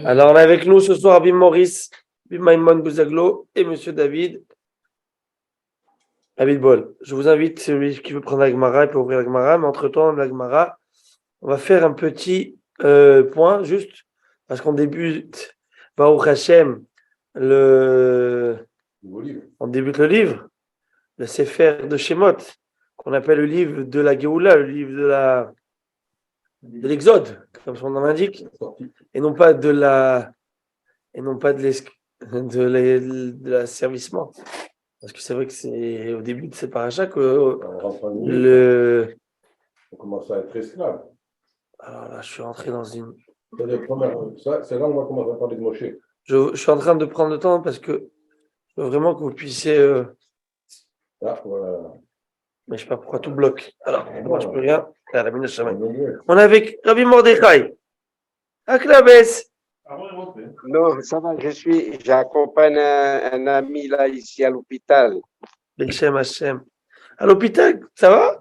Alors, on est avec nous ce soir Rabbi Maurice, Rabbi Maimon Bouzaglo et Monsieur David Bol. Je vous invite, celui qui veut prendre la Gemara, il peut ouvrir la Gemara, mais entre-temps, la Gemara, on va faire un petit point, juste parce qu'on débute, Baruch Hashem, on débute le livre, le Sefer de Shemot, qu'on appelle le livre de la Géoula, le livre de l'Exode, comme son nom l'indique, et non pas de l'asservissement. Parce que c'est vrai que c'est au début de ces parachas que on commence à être esclave. Alors là, je suis rentré dans une. C'est là où on va commencer à parler de Moshe. Je suis en train de prendre le temps parce que je veux vraiment que vous puissiez. Voilà. Mais je ne sais pas pourquoi tout bloque. Alors, moi, je ne peux rien. On est avec Rabbi Mordechai. Aklabes. Non, ça va, j'accompagne un ami là, ici à l'hôpital. Bechem Hachem. À l'hôpital, ça va?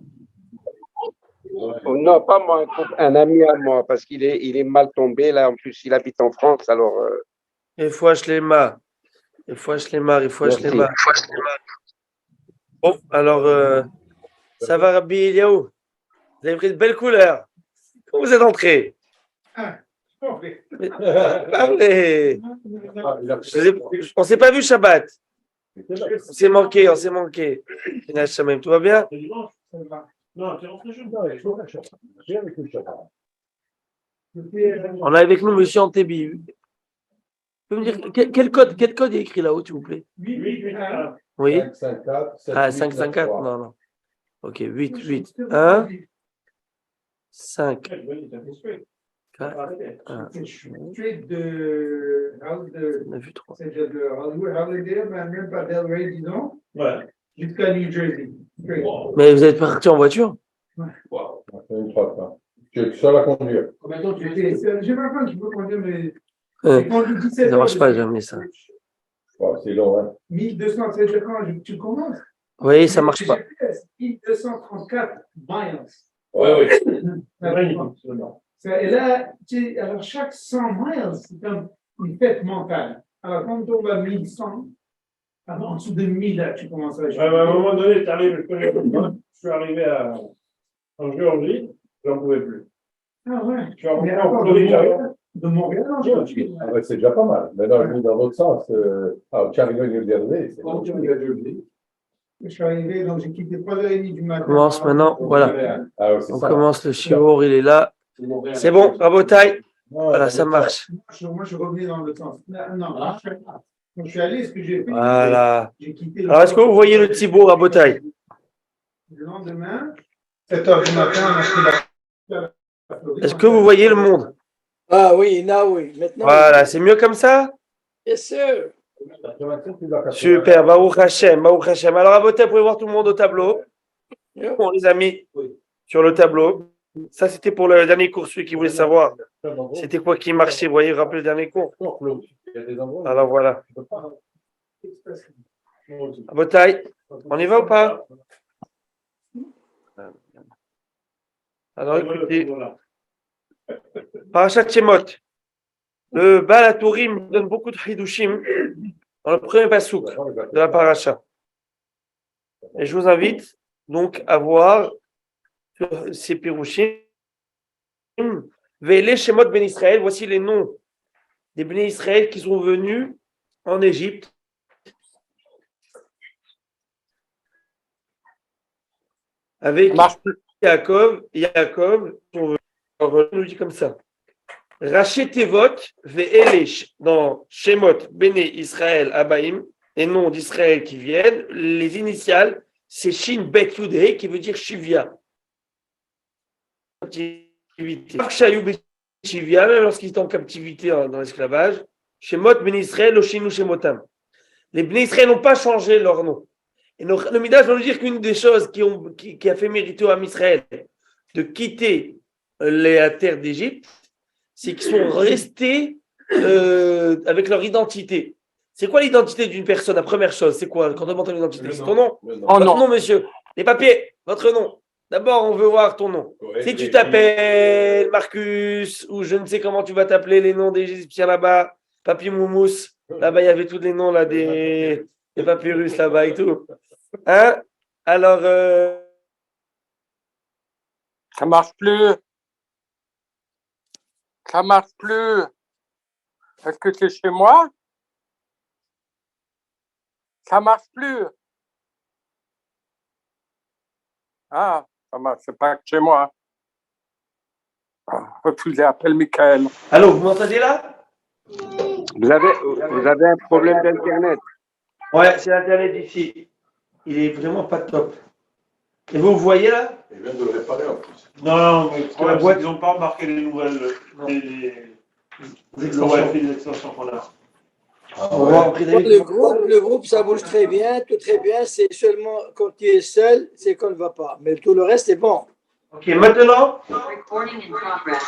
Non, pas moi, un ami à moi, parce qu'il est mal tombé là, en plus il habite en France, alors... Il faut Shlema. Bon, alors, ça va Rabbi Eliaou? Vous avez pris de belles couleurs. Comment vous êtes entré? Parlez. On s'est pas vu Shabbat. On s'est manqué. Tout va bien? Non, tu es rentré jeune. On a avec nous Monsieur Antebi. Vous pouvez me dire quel code est écrit là-haut, s'il vous plaît? 8. Oui. 554. Ah, 554. Non. Ok, 8. 1, 5. 4. Street de On a vu 3. c'est de Hollywood, même pas Delray, disons, Ouais. jusqu'à New Jersey. Mais vous êtes parti en voiture? On fait une trotte, hein. Tu es le seul à conduire. Combien de temps tu étais? J'ai ma femme qui peut conduire, mais. Ça ne marche pas, j'ai amené ça. C'est long, hein. 1207 quand tu commences. Oui, ça ne marche pas. 1234 miles. Ouais. Et là, alors chaque 100 miles, c'est comme une fête mentale. Alors quand on va à 1100, en dessous de 1000, là, tu commences à jouer. À un moment donné, tu arrives, je suis arrivé en Géorgie, je n'en pouvais plus. Ah ouais. Je suis arrivé Mais en encore Floride. de Montréal en Géorgie. Ah ouais, c'est déjà pas mal. Maintenant, je vais dans l'autre sens. Tu arrives à New Jersey. Je suis arrivé, donc j'ai quitté 3h30 du matin. On commence maintenant, voilà. Ah ouais, c'est On ça. commence le shiur, il est là. C'est bon, Rabotai. Voilà, ça marche. Moi, je revenais dans le sens. Non, quand je suis allé, ce que j'ai fait, Voilà. j'ai quitté. Alors, est-ce que vous voyez le Thibaut, Rabotai? Le lendemain, 7h du matin, on a pris la. Est-ce que vous voyez le monde? Ah oui, oui. Maintenant. Voilà, c'est mieux comme ça? Yes, sir. Super, Baruch Hashem. Alors, Rabotai, vous pouvez voir tout le monde au tableau. Bon, les amis, sur le tableau. Ça, c'était pour le dernier cours, celui qui voulait savoir. C'était quoi qui marchait? Vous voyez, vous rappelez le dernier cours? Alors, voilà. Rabotai, on y va ou pas? Alors, écoutez. Parashat Shemot. Le Baal HaTurim donne beaucoup de Hidushim dans le premier pasouk de la paracha. Et je vous invite donc à voir ces Pirushim. Ve'ele Shemot Ben Israël. Voici les noms des Ben Israël qui sont venus en Égypte. Avec Yaakov, on nous dit comme ça. Raché Tevot, Ve'elesh, dans Shemot, Béné, Israël, Abaïm, les noms d'Israël qui viennent, les initiales, c'est Shin Bet Yudhe, qui veut dire Shivia. Shivia, même lorsqu'ils étaient en captivité dans l'esclavage, Shemot, Béné Israël, Oshinu Shemotam. Les Béné Israël n'ont pas changé leur nom. Et le Midrash va nous dire qu'une des choses qui a fait mériter au Ham Israël de quitter la terre d'Égypte, c'est qu'ils sont restés avec leur identité. C'est quoi l'identité d'une personne? La première chose, c'est quoi? Quand on demande ton identité, c'est ton nom. Votre nom, monsieur. Les papiers, votre nom. D'abord, on veut voir ton nom. Ouais, Si tu et t'appelles Marcus ou je ne sais comment tu vas t'appeler les noms des Égyptiens là-bas, Papi Moumous, là-bas il y avait tous les noms là des papyrus là-bas et tout. Hein? Alors, Ça marche plus. Ça marche plus. Est-ce que c'est chez moi? Ça marche plus. Ah, ça marche, c'est pas que chez moi. Ah, refusé, appelle Michael. allô, vous m'entendez là? Vous avez un problème d'Internet. Ouais, c'est l'internet ici. Il est vraiment pas top. Et vous voyez là? Il vient de le réparer en plus. Non, mais que la boîte- ils n'ont pas embarqué les nouvelles, les extensions. les extensions qu'on a. On va voir après David. Le groupe, ça bouge très bien, tout très bien. C'est seulement quand tu es seul, c'est qu'on ne va pas. Mais tout le reste est bon. Ok, maintenant, Recording in progress.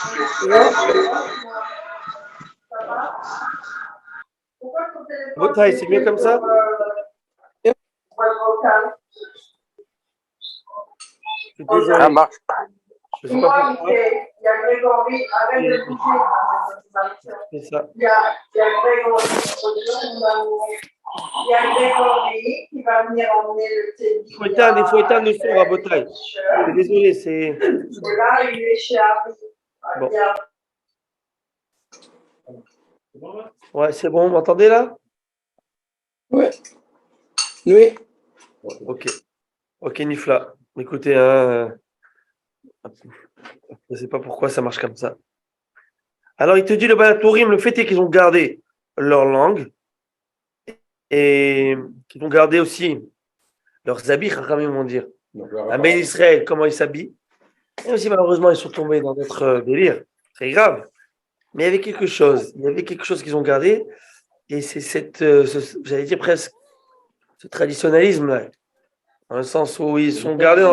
votre taille, c'est mieux comme ça? Je suis désolé. Ça marche. Je sais pas pourquoi. Il y a Grégory, arrête de bouger. C'est ça. Il y a Grégory qui va venir emmener le teddy. Il faut éteindre le son à votre taille. Je suis désolé, c'est. Et là, il est chez Harry. Bon. Il y a C'est bon, là? Ouais, c'est bon, vous m'entendez là? Ouais. Oui. Ok. Ok, Nifla. Écoutez, hein, je ne sais pas pourquoi ça marche comme ça. Alors, il te dit le Balatourim, le fait est qu'ils ont gardé leur langue et qu'ils ont gardé aussi leurs habits, Chachamim vont dire. Donc, La Ben Israël, comment ils s'habillent. Et aussi, malheureusement, ils sont tombés dans notre délire. Très grave. Mais il y avait quelque chose. Il y avait quelque chose qu'ils ont gardé. Et c'est j'allais dire presque, ce traditionnalisme-là. Dans le sens où ils sont gardés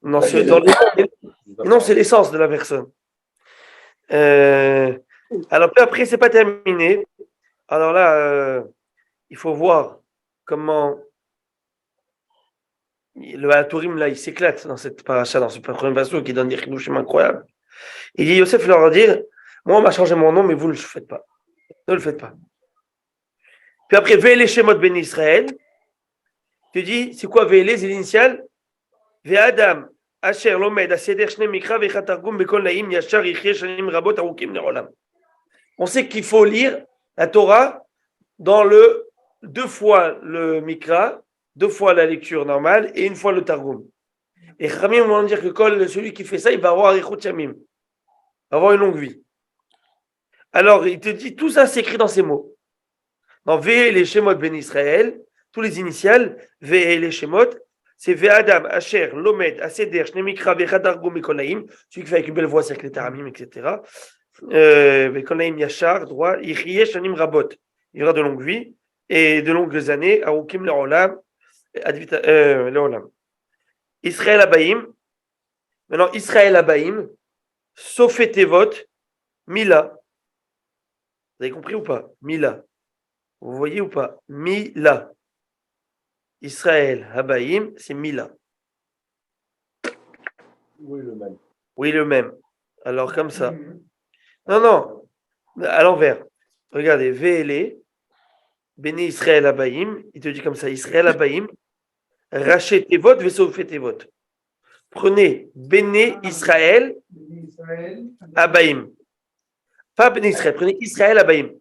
non, c'est l'essence de la personne. Alors, peu après, c'est pas terminé. Alors là, il faut voir comment le Tourim, là, il s'éclate dans cette paracha, dans ce premier verset qui donne des chidushim incroyables. Il dit, Yosef leur a dit, moi, on m'a changé mon nom, mais vous ne le faites pas. Ne le faites pas. Puis après, Ve'ele Shemot Ben Israël. Tu dis, c'est quoi Ve'ele? C'est l'initiale. Ve'adam. Asher lomed aseder shne mikra ve'chatargum bekol naim yashar yichye shanim rabot arukim le'olam. On sait qu'il faut lire la Torah dans deux fois le mikra, deux fois la lecture normale et une fois le targum. Et Khamim vont dire que celui qui fait ça, il va avoir arichut yamim, va avoir une longue vie. Alors, il te dit, tout ça c'est écrit dans ces mots. Dans Ve'ele Shemot Ben Israël, tous les initiales, Ve'ele Shemot, c'est Ve'adam, Asher, Lomed, Aseder, Shnemikra, Ve'chadargum, Mekolaim, celui qui fait avec une belle voix, c'est avec les taramim, etc. Mekolaim Yachar, droit, Yichye Shanim Rabot, il y aura de longues vies et de longues années, Arukim Le'olam, Le'olam. Israël Abaïm, maintenant Israël Abaïm, Sofet Tevot, Mila. Vous avez compris ou pas? Mila. Vous voyez ou pas? Mila. Israël, Habaïm, c'est Mila. Oui, le même. Oui, le même. Alors, comme ça. Non, à l'envers. Regardez, Ve'ele, Béné Israël Habaïm, il te dit comme ça, Israël Habaïm, Rachet Tevot, Vesofet Tevot. Prenez Béné Israël Habaïm. Pas Béné Israël, prenez Israël Habaïm.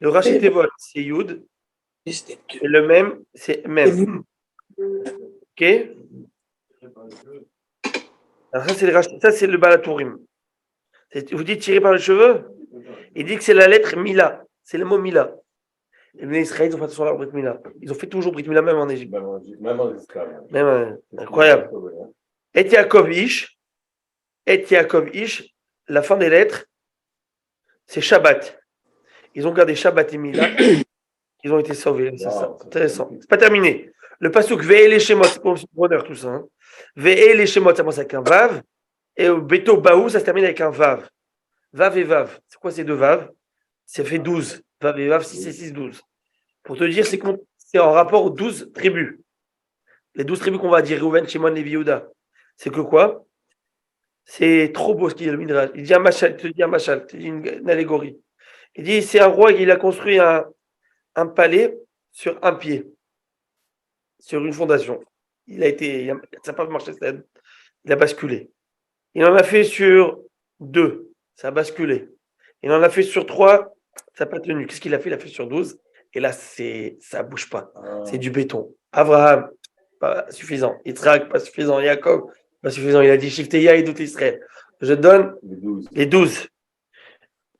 Le Rachet Tevot, c'est Yud. Et le même, c'est même. Ok? Alors ça, c'est le Balatourim. Vous dites tiré par les cheveux? Il dit que c'est la lettre Mila. C'est le mot Mila. Et les Israéliens, ils ont fait attention à leur Brit Mila. Ils ont fait toujours Brit Mila, même en Égypte. Même en esclave. Même, incroyable. Et Yaakov Ish, la fin des lettres, c'est Shabbat. Ils ont gardé Shabbat et Mila. Ils ont été sauvés. C'est ça. Intéressant. C'est pas terminé. Le pasuk Ve'ele Shemot, c'est pour le bonheur tout ça. Hein. Ve'ele Shemot, ça commence avec un Vav. Et Beto Baou, ça se termine avec un Vav. Vav et Vav. C'est quoi ces deux Vav? Ça fait 12. Vav et Vav, 6 et 6, 12. Pour te dire, c'est en rapport aux 12 tribus. Les 12 tribus qu'on va dire, Reuven, Shimon, Lévi, Yehuda. C'est que quoi? C'est trop beau ce qu'il dit le Midrash. Il dit un machal, il te dit un machal, il te dit une allégorie. Il dit c'est un roi, il a construit un palais sur un pied, sur une fondation. Ça n'a pas marché, il a basculé. Il en a fait sur 2, ça a basculé. Il en a fait sur 3, ça n'a pas tenu. Qu'est-ce qu'il a fait? Il a fait sur 12. Et là, ça ne bouge pas. C'est du béton. Abraham, pas suffisant. Yitzhak, pas suffisant. Yaakov, pas suffisant. Il a dit Shifteya et doute Israël. Je donne les 12.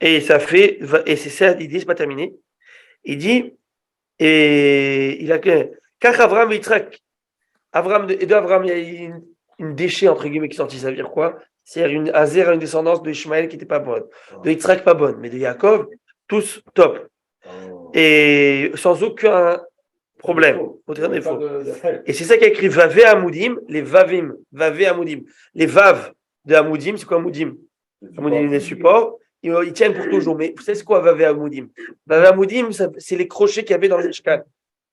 Et ça fait, et c'est ça, il dit, c'est pas terminé. Il dit, et il a que, car Abraham et Yitzhak, et de Abraham, il y a une déchet, entre guillemets, qui est sortie. Ça veut dire quoi? C'est-à-dire un zéro, une descendance de Ishmaël qui n'était pas bonne. De Yitzhak, pas bonne. Mais de Yaakov, tous top. Et sans aucun problème. Aucun défaut. Et c'est ça qu'a écrit Vavé Amoudim, les Vavim, Vavé Amoudim. Les Vav de Amoudim, c'est quoi Amoudim? Amoudim, les supports. Ils tiennent pour toujours. Mais vous savez c'est quoi Vavé Amoudim? Vavé Amoudim, c'est les crochets qu'il y avait dans le Mishkan.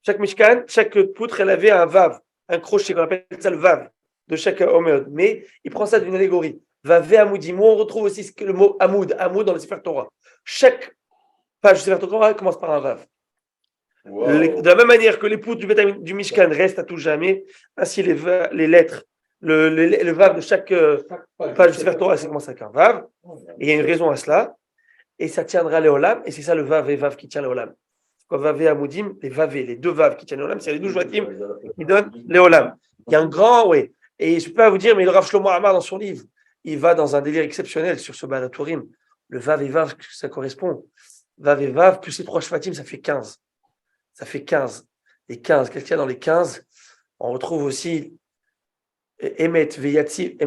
Chaque Mishkan, chaque poutre, elle avait un Vav, un crochet, qu'on appelle ça le Vav, de chaque Omer. Mais il prend ça d'une allégorie. Vavé Amoudim. Où on retrouve aussi le mot Amoud, Amoud dans le Sefer Torah. Chaque page du Sefer Torah commence par un Vav. Wow. De la même manière que les poutres du Mishkan restent à tout jamais, ainsi les lettres, le Vav de chaque page du Sefer Torah, ça commence avec un Vav. Et il y a une raison à cela. Et ça tiendra les Olam. Et c'est ça le Vav et Vav qui tient les Olam. Quoi, Vav et Amoudim, les Vav, les deux Vav qui tiennent les Olam, c'est les 12 Joatim qui donnent les Olam. Il y a un grand, oui. Et je ne peux pas vous dire, mais le Rav Shlomo Amar dans son livre, il va dans un délire exceptionnel sur ce Balatourim. Le Vav et Vav, ça correspond. Vav et Vav, plus les 3 Shvatim, ça fait 15. Ça fait 15. Les 15, qu'est-ce qu'il y a dans les 15? On retrouve aussi Emet, Veyativ,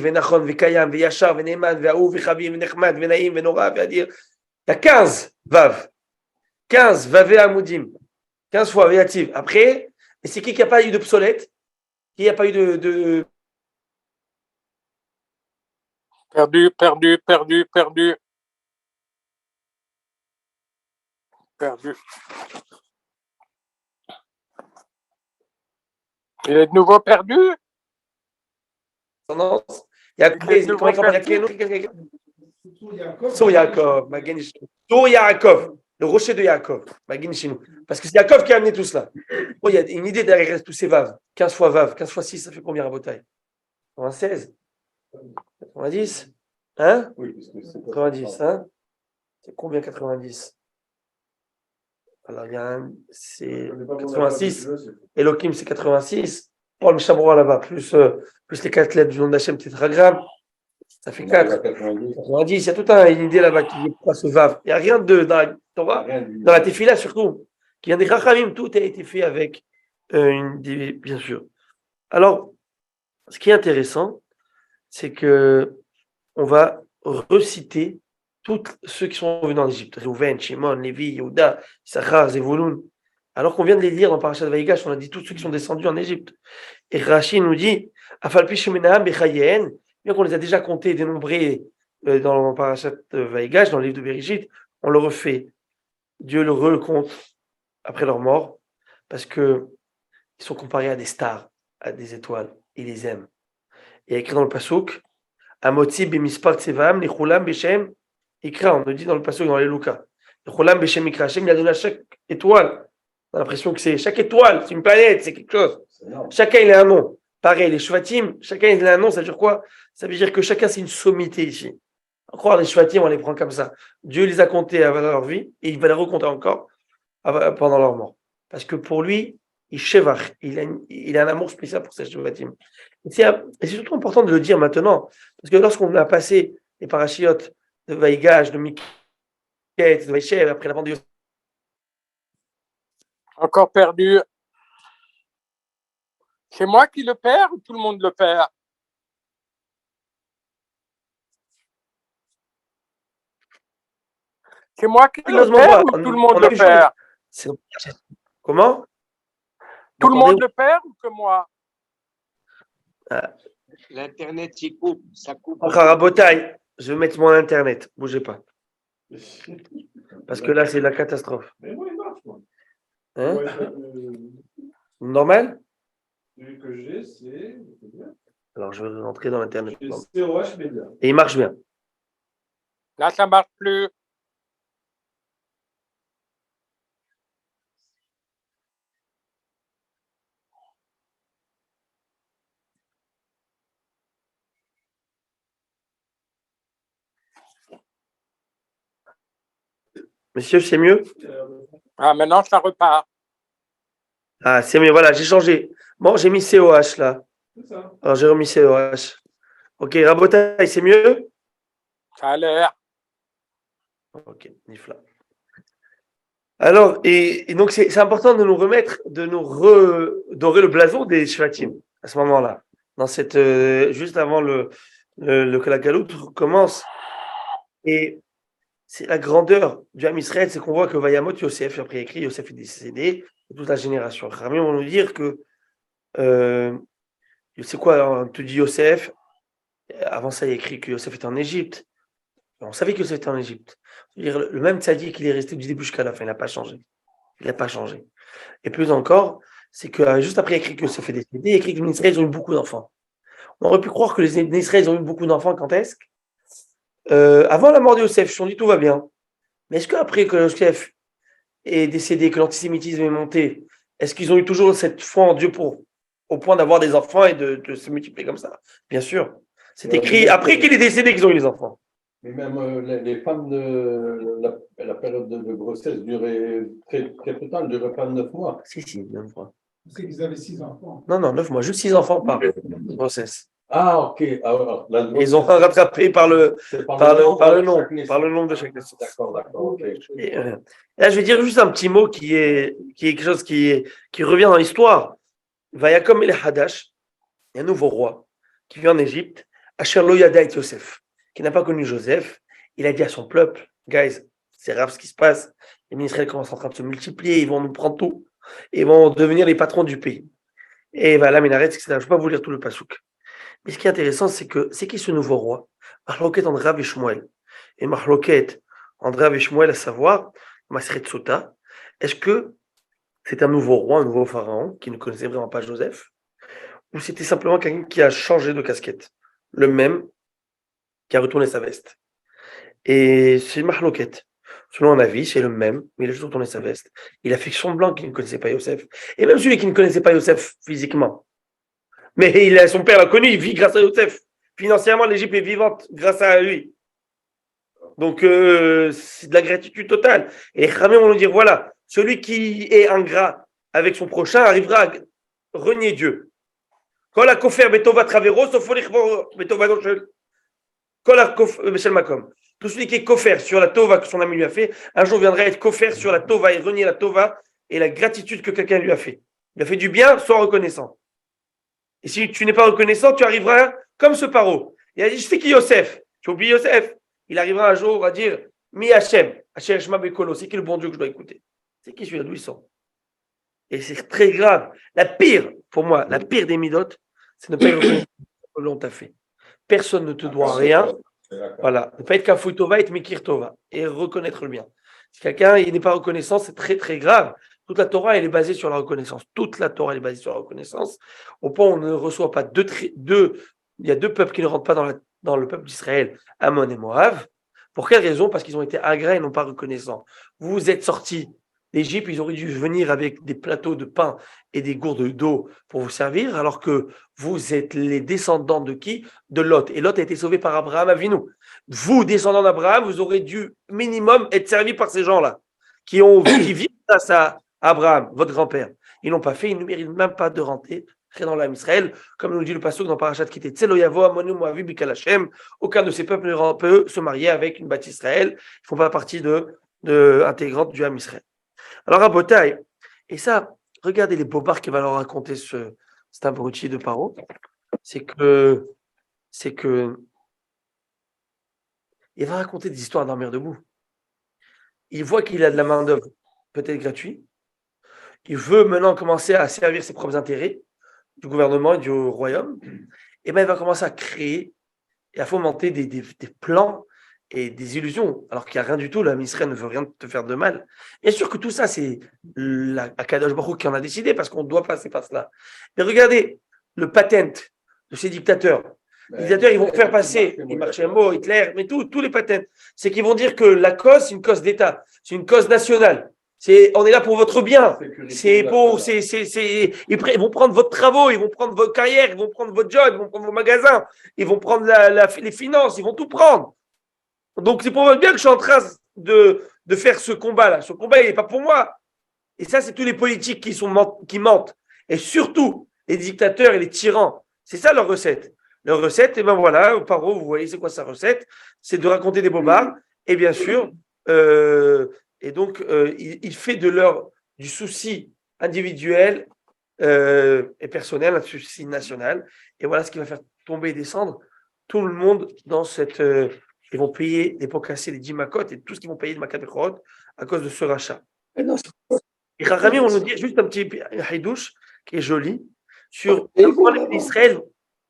Venachon, Vekayam, Veyachar, Veneman, Veaou, Vechavim, Venechmad, Venaim, Venora, Veadir. Il y a 15 Vav. 15 Vav et Amoudim. 15 fois Veyativ. Après, et c'est qui n'a pas eu d'obsolète? Qui n'a pas eu de... Perdu. Il est de nouveau perdu? Il y a comment il s'appelle? Sur Yaakov, Sur Yaakov, le rocher de Yaakov, parce que c'est Yaakov qui a amené tout cela. Bon, il y a une idée derrière tous ces Vav. 15 fois Vav, 15 fois 6, ça fait combien à Botaï? 96? 90? Hein? 90, hein? C'est combien 90? Alors, il y a c'est 86. Elohim, c'est 86. Oh, le Mishabroa là-bas, plus les 4 lettres du nom d'Hachem tétragramme, ça fait 4. 90. Il y a toute une idée là-bas qui est pas ce Vav. Il n'y a rien de dans la Torah, dans la Tefila surtout, qui vient des Chachamim. Tout a été fait avec une idée, bien sûr. Alors, ce qui est intéressant, c'est que on va reciter tous ceux qui sont venus en Égypte. Reuven, Shimon, Lévi, Yehuda, Issachar, Zevulun. Alors qu'on vient de les lire dans Parashat Vaïgash, on a dit tous ceux qui sont descendus en Égypte. Et Rashi nous dit, Afalpi Shemenaham Bechayen, bien qu'on les a déjà comptés et dénombrés dans Parashat Vaïgash, dans le livre de Bereshit, on le refait. Dieu le recompte après leur mort, parce que ils sont comparés à des stars, à des étoiles. Il les aime. Et il y a écrit dans le Pasuk, Amotzi b'mispar tsevam, lichulam b'shem ikra. On nous dit dans le Pasuk, dans les Lucas. Lichulam b'shem ikra. Hashem, il a donné à chaque étoile. On a l'impression que c'est chaque étoile, c'est une planète, c'est quelque chose. Chacun, il a un nom. Pareil, les Shvatim, chacun, il a un nom. Ça veut dire quoi? Ça veut dire que chacun, c'est une sommité ici. On croit les Shvatim, on les prend comme ça. Dieu les a comptés avant leur vie et il va les recompter encore pendant leur mort. Parce que pour lui, il a un amour spécial pour ces Shvatim. Et c'est surtout important de le dire maintenant. Parce que lorsqu'on a passé les parachiotes de Vaïgash, de Miket, de Vaïchev, après la vente de Encore perdu. C'est moi qui le perds ou tout le monde le perd? C'est moi qui le perds ou tout le monde le perd? Comment? Tout le monde le perd ou que moi? L'Internet, il coupe, ça coupe. Rabotaï, je vais mettre mon Internet, bougez pas. Parce que là, c'est la catastrophe. Mais moi, il marche, moi. Hein? Ouais, Normal? celui que j'ai, c'est. Alors, je vais rentrer dans l'Internet. J'ai COH Media. Et il marche bien. Là, ça marche plus. Monsieur, c'est mieux? Ah, maintenant, ça repart. Ah, c'est mieux. Voilà, j'ai changé. Bon, j'ai mis COH là. C'est ça. Alors, j'ai remis COH. Ok, Rabotaï, c'est mieux? Ça a l'air. Ok, Nifla. Alors, et donc, c'est important de nous remettre, de nous redorer le blason des Shvatim à ce moment-là. Dans cette, juste avant que la galoute commence. Et c'est la grandeur du Ham Israël, c'est qu'on voit que Vayamot Yosef, après écrit, Yosef est décédé, et toute la génération. Les Khamim vont nous dire que, c'est quoi, on te dit Yosef, avant ça, il y a écrit que Yosef était en Égypte. On savait que Yosef était en Égypte. Le même tzaddik, il est resté du début jusqu'à la fin, il n'a pas changé. Il n'a pas changé. Et plus encore, c'est que juste après, il y a écrit que Yosef est décédé, il y a écrit que les Israéliens ont eu beaucoup d'enfants. On aurait pu croire que les Israéliens ont eu beaucoup d'enfants quand est-ce avant la mort de Yosef, on dit tout va bien. Mais est-ce qu'après que Yosef est décédé, que l'antisémitisme est monté, est-ce qu'ils ont eu toujours cette foi en Dieu au point d'avoir des enfants et de se multiplier comme ça? Bien sûr. C'est écrit après qu'il est décédé qu'ils ont eu les enfants. Mais même les femmes la période de grossesse durait très, très peu de temps, elle durait pas 9 mois. Si, 9 mois. C'est qu'ils avaient 6 enfants. Non, 9 mois, juste 6 enfants par grossesse. Ah, ok. Alors, Ils ont rattrapé par le nom de chaque naissance. D'accord, ok. Et, là, je vais dire juste un petit mot qui est quelque chose qui revient dans l'histoire. Vayakom el Hadash, il y a un nouveau roi qui vit en Égypte, Asher lo yada et Yosef, qui n'a pas connu Joseph. Il a dit à son peuple, guys, c'est grave ce qui se passe. Les ministres commencent en train de se multiplier, ils vont nous prendre tout, et ils vont devenir les patrons du pays. Et voilà, Minaret, etc. Je ne vais pas vous lire tout le pasouk. Mais ce qui est intéressant, c'est qui ce nouveau roi? Mahloket entre Rav et Shmuel. Et Mahloket entre Rav et Shmuel, à savoir, Masret Sota, est-ce que c'est un nouveau roi, un nouveau pharaon, qui ne connaissait vraiment pas Joseph? Ou c'était simplement quelqu'un qui a changé de casquette? Le même qui a retourné sa veste. Et c'est Mahloket. Selon un avis, c'est le même, mais il a juste retourné sa veste. Il a fait semblant qu'il ne connaissait pas Yosef. Et même celui qui ne connaissait pas Yosef physiquement. Mais son père l'a connu, il vit grâce à Yosef. Financièrement, l'Égypte est vivante grâce à lui. Donc, c'est de la gratitude totale. Et les Khamim vont nous dire, voilà, celui qui est ingrat avec son prochain arrivera à renier Dieu. Kol ha-kofer betova travero, sauf betova noshel. Kol ha-kofer makom. Tout celui qui est kofer sur la tova que son ami lui a fait, un jour viendra être kofer sur la tova et renier la tova et la gratitude que quelqu'un lui a fait. Il a fait du bien, sois reconnaissant. Et si tu n'es pas reconnaissant, tu arriveras comme ce paro. Il a dit, je sais qui Yosef. Tu oublies Yosef. Il arrivera un jour à dire, Mi Hachem, Hachem Shema Bekolo, c'est qui le bon Dieu que je dois écouter? C'est qui celui-là, d'où il sort? Et c'est très grave. Pour moi, la pire des midotes, c'est ne pas être reconnaissant que l'on t'a fait. Personne ne te doit rien. Voilà. Ne pas être kafouy tova, être mikir tova. Et reconnaître le bien. Si quelqu'un n'est pas reconnaissant, c'est très très grave. Toute la Torah, elle est basée sur la reconnaissance. Toute la Torah, elle est basée sur la reconnaissance. Au point où on ne reçoit pas il y a deux peuples qui ne rentrent pas dans le peuple d'Israël, Ammon et Moab. Pour quelle raison? Parce qu'ils ont été ingrats et non pas reconnaissants. Vous êtes sortis d'Égypte, ils auraient dû venir avec des plateaux de pain et des gourdes d'eau pour vous servir, alors que vous êtes les descendants de qui? De Lot. Et Lot a été sauvé par Abraham Avinu. Vous, descendants d'Abraham, vous aurez dû minimum être servis par ces gens-là, qui vivent grâce à Abraham, votre grand-père. Ils n'ont pas fait, ils ne méritent même pas de rentrer dans l'âme Israël, comme nous dit le pasuk dans Parashat qui était Tseloyavo, Amonu, Moavi, Bikal Hashem. Aucun de ces peuples ne peut se marier avec une bâtisse Israël. Ils ne font pas partie intégrante du âme Israël. Alors, à Botaï, et ça, regardez les bobards qu'il va leur raconter cet abruti de Paro. C'est que il va raconter des histoires dormir debout. Il voit qu'il a de la main-d'œuvre, peut-être gratuite. Il veut maintenant commencer à servir ses propres intérêts du gouvernement et du royaume. Et bien, il va commencer à créer et à fomenter des plans et des illusions, alors qu'il n'y a rien du tout. La Israël ne veut rien te faire de mal. Bien sûr que tout ça, c'est Akadosh Baruch qui en a décidé, parce qu'on doit passer par cela. Mais regardez, le patent de ces dictateurs. Les dictateurs, ils vont faire passer, ils marchent un mot, Hitler, mais tous les patents. C'est qu'ils vont dire que la cause, c'est une cause d'État, c'est une cause nationale. On est là pour votre bien. Ils vont prendre votre travaux, ils vont prendre votre carrière, ils vont prendre votre job, ils vont prendre vos magasins, ils vont prendre les finances, ils vont tout prendre. Donc, c'est pour votre bien que je suis en train de faire ce combat-là. Ce combat, il n'est pas pour moi. Et ça, c'est tous les politiques qui mentent. Et surtout, les dictateurs et les tyrans. C'est ça leur recette. Leur recette, et ben voilà, Paro, vous voyez, c'est quoi sa recette? C'est de raconter des bobards. Et bien sûr, il fait du souci individuel et personnel, un souci national. Et voilà ce qui va faire tomber et descendre tout le monde dans cette. Ils vont payer des pots cassés, des dimacotes et tout ce qu'ils vont payer de Makabechot à cause de ce rachat. Et Rachamim, on nous dit juste un petit haïdouche qui est joli sur Israël.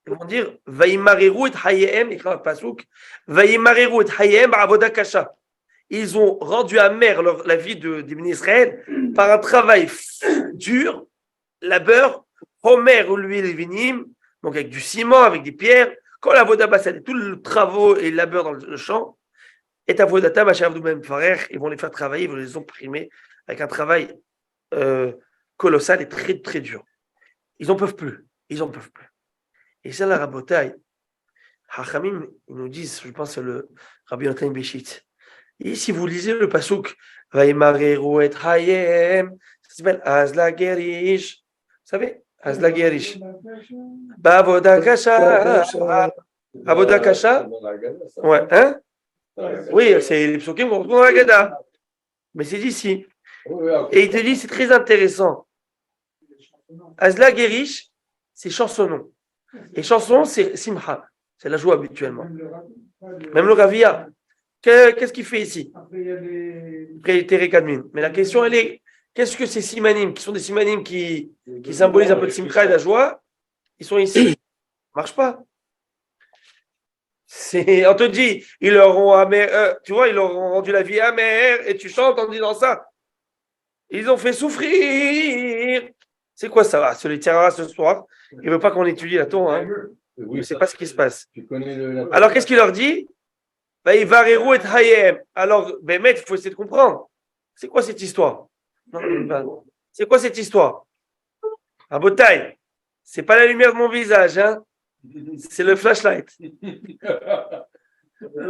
Ils vont dire Vaïmareru et Hayem, écrit dans le Pasuk, Vaïmareru et Hayem, Avoda Kasha. Ils ont rendu amère la vie des Israël par un travail dur, labeur, Homer ou l'huile vinim, donc avec du ciment, avec des pierres, quand la Voda Bassad, tout le travail et le labeur dans le champ, et à Vodata, même ils vont les faire travailler, ils vont les opprimer avec un travail colossal et très très dur. Ils n'en peuvent plus. Et ça, la rabotaille, Hachamim, ils nous disent, je pense, c'est le Rabbi Yonatan Béchit. Et si vous lisez le pasuk, Vaïmareru et Hayem, ça s'appelle Azla Gerish. Vous savez, Azla Gerish. Bavoda Kasha. Avoda Kasha. Ouais, hein? Oui, c'est les psukim qu'on retrouve dans la Gada. Mais c'est d'ici. Et il te dit, c'est très intéressant. Azla Gerish, c'est chansonnon. Et chanson, c'est simcha. C'est la joie habituellement. Même le ravia. Qu'est-ce qu'il fait ici? Après Tere Kadmin. Mais la question, elle est, qu'est-ce que ces simanim, qui sont des simanim qui symbolisent un peu de simcha et de la joie, ils sont ici? Ça ne marche pas. On te dit, ils leur ont rendu la vie amère, et tu chantes en disant ça. Ils ont fait souffrir. C'est quoi ça? Ce les tirera ce soir. Il ne veut pas qu'on étudie la Torah. Hein. Oui, ne sait pas ce qui se passe. Alors, Alors, qu'est-ce qu'il leur dit? Vaïvareru et Hayem. Alors, il faut essayer de comprendre. C'est quoi cette histoire? C'est quoi cette histoire? À Botaï, c'est pas la lumière de mon visage, hein? C'est le flashlight.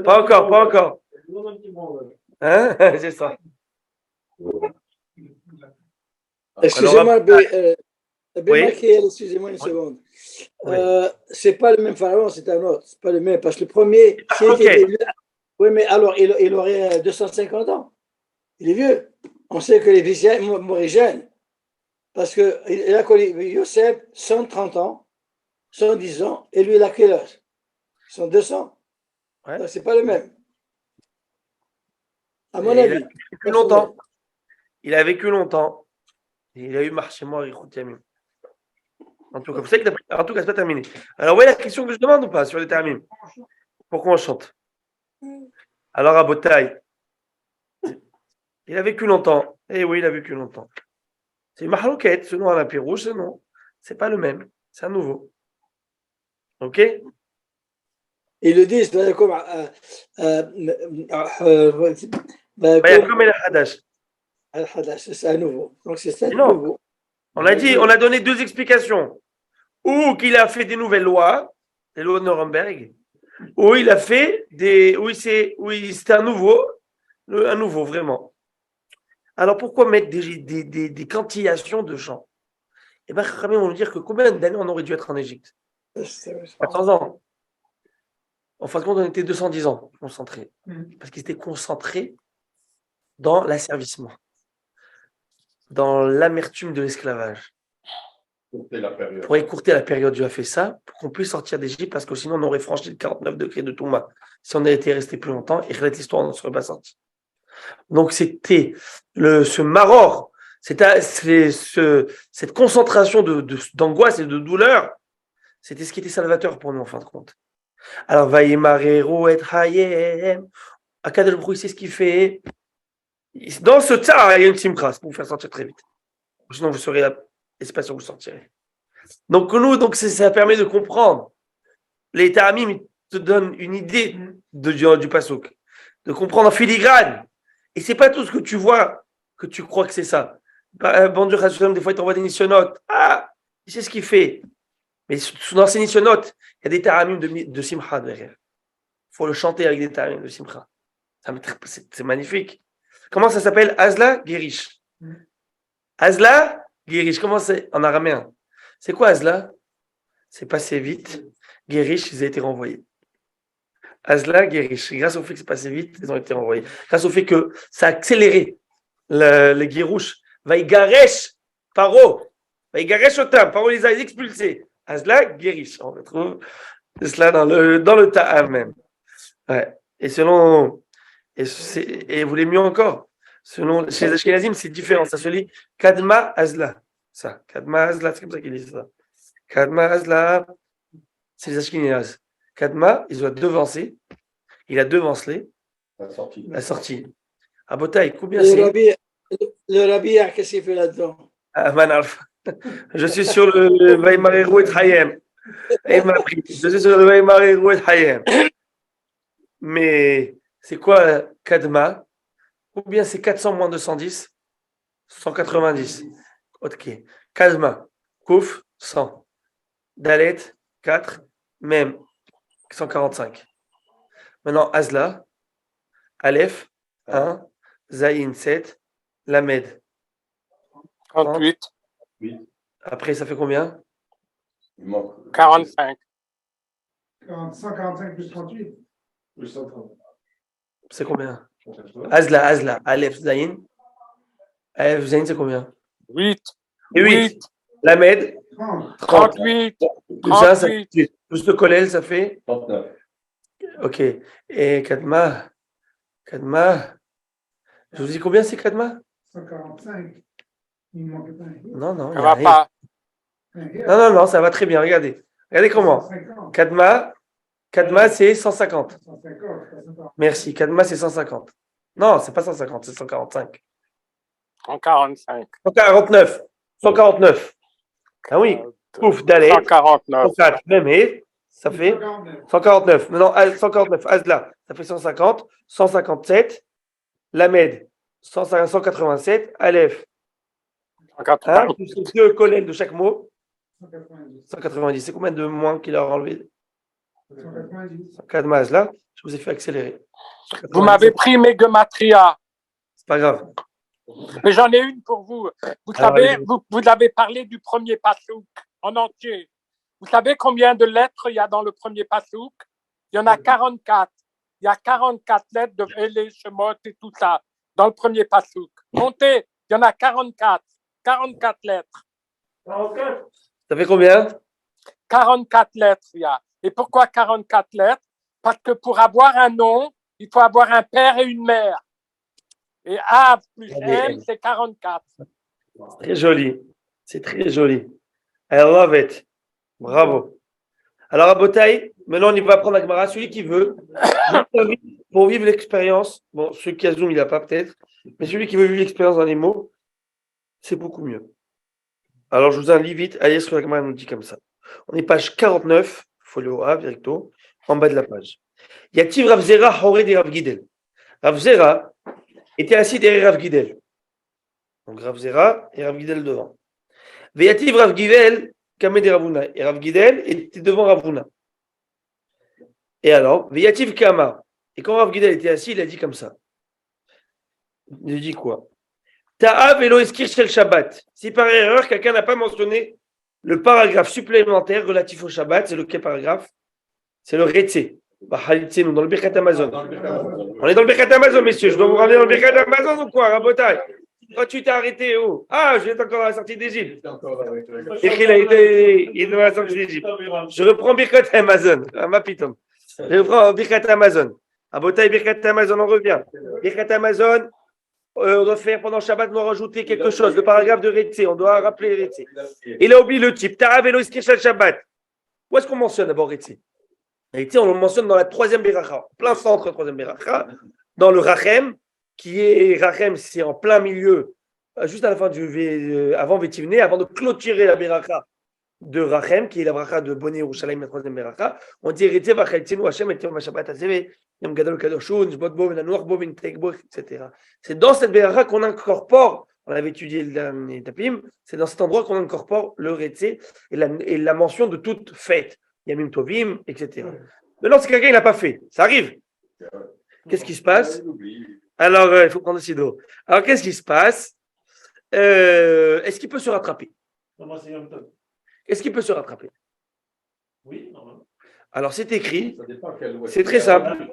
Pas encore. Hein? C'est ça. Excusez-moi, oui. Excusez-moi une seconde. C'est pas le même pharaon, c'est un autre. C'est pas le même, parce que le premier. Oui, mais alors, il aurait 250 ans. Il est vieux. On sait que les Égyptiens mouraient jeunes. Parce qu'il a connu Yosef, 130 ans, 110 ans, et lui, il a quel âge? 200. Ouais. Donc, c'est pas le même. À mon avis. Il a vécu longtemps. Et il a eu Marchémo Arichoutiamim. En tout cas, vous savez que c'est pas terminé. Alors, la question que je demande ou pas sur les termines? Pourquoi on chante? Alors, à Botaï, il a vécu longtemps. Eh oui, il a vécu longtemps. C'est Mahlouket, ce nom à la Pérouge, ce nom. C'est pas le même. C'est un nouveau. Ok? Ils le disent, comme El Hadash. c'est à nouveau. Donc c'est ça. Non. On a donné deux explications. Ou qu'il a fait des nouvelles lois, les lois de Nuremberg, ou il a fait c'était un nouveau vraiment. Alors pourquoi mettre des quantillations de gens? Eh bien, on va nous dire que combien d'années on aurait dû être en Égypte? 400 ans. En fin de compte, on était 210 ans concentrés. Parce qu'ils étaient concentrés dans l'asservissement, dans l'amertume de l'esclavage. Pour écourter la période, Dieu a fait ça, pour qu'on puisse sortir d'Égypte, parce que sinon on aurait franchi le 49 degrés de Touma. Si on avait été resté plus longtemps, et l'histoire ne serait pas sortie. Donc c'était ce maror, cette concentration d'angoisse et de douleur, c'était ce qui était salvateur pour nous en fin de compte. Alors, Vaïmareru et Hayem, Akadosh Baruch Hu, c'est ce qu'il fait. Dans ce tsar, il y a une simcha, pour vous faire sortir très vite. Sinon, vous serez là, et c'est pas sûr que vous sortirez. Donc, ça permet de comprendre Les Ta'amim ils te donnent une idée du Passouk, de comprendre en filigrane. Et c'est pas tout ce que tu vois que tu crois que c'est ça. Bon Dieu, des fois, il t'envoie des nisyonotes. Ah, c'est ce qu'il fait. Mais dans ces nisyonotes, il y a des Ta'amim de Simcha derrière. Il faut le chanter avec des Ta'amim de Simcha. C'est magnifique. Comment ça s'appelle? Azla Gerish. Azla Gerish. Comment c'est en araméen? C'est quoi Azla? C'est passé vite. Gerish, ils ont été renvoyés. Azla Gerish. Grâce au fait que c'est passé vite, ils ont été renvoyés. Grâce au fait que ça a accéléré les Gerouch. Vaïgaresh Paro. Vaïgaresh Otam. Paro les a expulsés. Azla Gerish. On retrouve cela dans le Ta'am même. Ouais. Et selon. Et vous voulez mieux encore? Selon, chez les Ashkenazim, c'est différent. Ça se lit Kadma Azla. Ça. Kadma Azla, c'est comme ça qu'ils disent ça. Kadma Azla, c'est les Ashkenazim. Kadma, il doit devancer. Il a devancé la sortie. À Botaï, combien c'est? Le Rabbi, qu'est-ce qu'il fait là-dedans? Ah, Manarf. Je suis sur le Vaïmarerou et Hayem. Je suis sur le Vaïmarerou et Hayem. Mais c'est quoi Kadma? Ou bien c'est 400 moins 210? 190. Ok. Kadma. Kouf, 100. Dalet, 4. Même, 145. Maintenant, Azla. Aleph, 1. Zayin, 7. Lamed. 38. Après, ça fait combien? 45. 145 plus 38. Plus 130. C'est combien? Azla. Aleph, Zayin. Aleph, Zayin, c'est combien? 8. Et 8. Lamed, 30. 38. Tout ça, ça fait, plus le Kolel, ça fait 39. Ok. Et Kadma, je vous dis combien c'est Kadma? 145. Il manque un. Non, Ça va pas. Non, ça va très bien. Regardez comment. 150. Kadma, c'est 150. 150. Merci. Kadma, c'est 150. Non, c'est pas 150, c'est 145. 145. 149. Ah oui. Ouf, d'aller. 149. 104. Même, et ça fait 149. Maintenant, 149. Azla, ça fait 150. 157. Lamed, 187. Aleph. 180. Plus les deux collègues de chaque mot. 190. 190. C'est combien de moins qu'il a enlevé? 190. Kadmaz là, je vous ai fait accélérer. Vous m'avez pris mes gematria. C'est pas grave. Mais j'en ai une pour vous. Vous savez, vous avez parlé du premier pasouk en entier. Vous savez combien de lettres il y a dans le premier pasouk? Il y en a 44. Il y a 44 lettres de Elé, Shemot et tout ça dans le premier pasouk. Comptez, il y en a 44. 44 lettres. 44. Ça fait combien? 44 lettres, il y a. Et pourquoi 44 lettres? Parce que pour avoir un nom, il faut avoir un père et une mère. Et A plus M, c'est 44. Très joli. C'est très joli. I love it. Bravo. Alors, à Botaï, maintenant, on y va prendre la Gemara. Celui qui veut, pour vivre l'expérience, bon, celui qui a Zoom, il n'a pas peut-être, mais celui qui veut vivre l'expérience dans les mots, c'est beaucoup mieux. Alors, je vous invite vite à lire ce que la Gemara nous dit comme ça. On est page 49, folio A, recto, en bas de la page. Yativ Rav Zera, Horé de Rav Gidel. Rav Zera était assis derrière Rav Gidel. Donc, Rav Zera et Rav Gidel devant. Veyativ Rav Gidel, Kamé de Ravuna. Et Rav Gidel était devant Ravuna. Et alors, Veyativ Kama. Et quand Rav Gidel était assis, il a dit comme ça. Il a dit quoi? Ta'av Elo Eskir Shel Shabbat. Si par erreur, quelqu'un n'a pas mentionné le paragraphe supplémentaire relatif au Shabbat, c'est lequel paragraphe? C'est le Retsé. Nous dans le Birkat Amazon. On est dans le Birkat Amazon, messieurs. Je dois vous ramener dans le Birkat Amazon ou quoi, Rabotai? Quand tu t'es arrêté où? Ah, je vais encore à la sortie d'Égypte. Il est dans la sortie d'Égypte. Je reprends Birkat Amazon. Ma pitom. Je reprends Birkat Amazon. Rabotai, Birkat Amazon, on revient. Birkat Amazon. On doit faire pendant Shabbat, on doit rajouter quelque chose. Le paragraphe de Retsé, on doit rappeler Retsé. Il a oublié le type. Ta'av Elo Eskir Shel Shabbat. Où est-ce qu'on mentionne d'abord Retsé? Retsé, on le mentionne dans la troisième Beracha, plein centre, troisième Beracha, dans le Rachem, qui est Rachem, c'est en plein milieu, juste à la fin avant Vétivné, avant de clôturer la Beracha de Rachem, qui est la bracha de Boné Yerushalayim, la troisième bracha. On dit Retse vachaltzenu Hashem et Yom Shabbat Hazeh, Yom Gadol Kadoshun, Jbot Bo, Venanuach Bo, Ventek Bo, etc. C'est dans cette bracha qu'on incorpore, on avait étudié les tapim, c'est dans cet endroit qu'on incorpore le Retse et la mention de toute fête, Yamim Tovim, etc. Maintenant, si quelqu'un il n'a pas fait, ça arrive. Qu'est-ce qui se passe? Alors, il faut prendre aussi d'eau. Alors, qu'est-ce qui se passe? Est-ce qu'il peut se rattraper? Non, moi, c'est Yom Tov. Est-ce qu'il peut se rattraper? Oui, normalement. Alors, c'est écrit, Ça dépend à quel c'est très simple.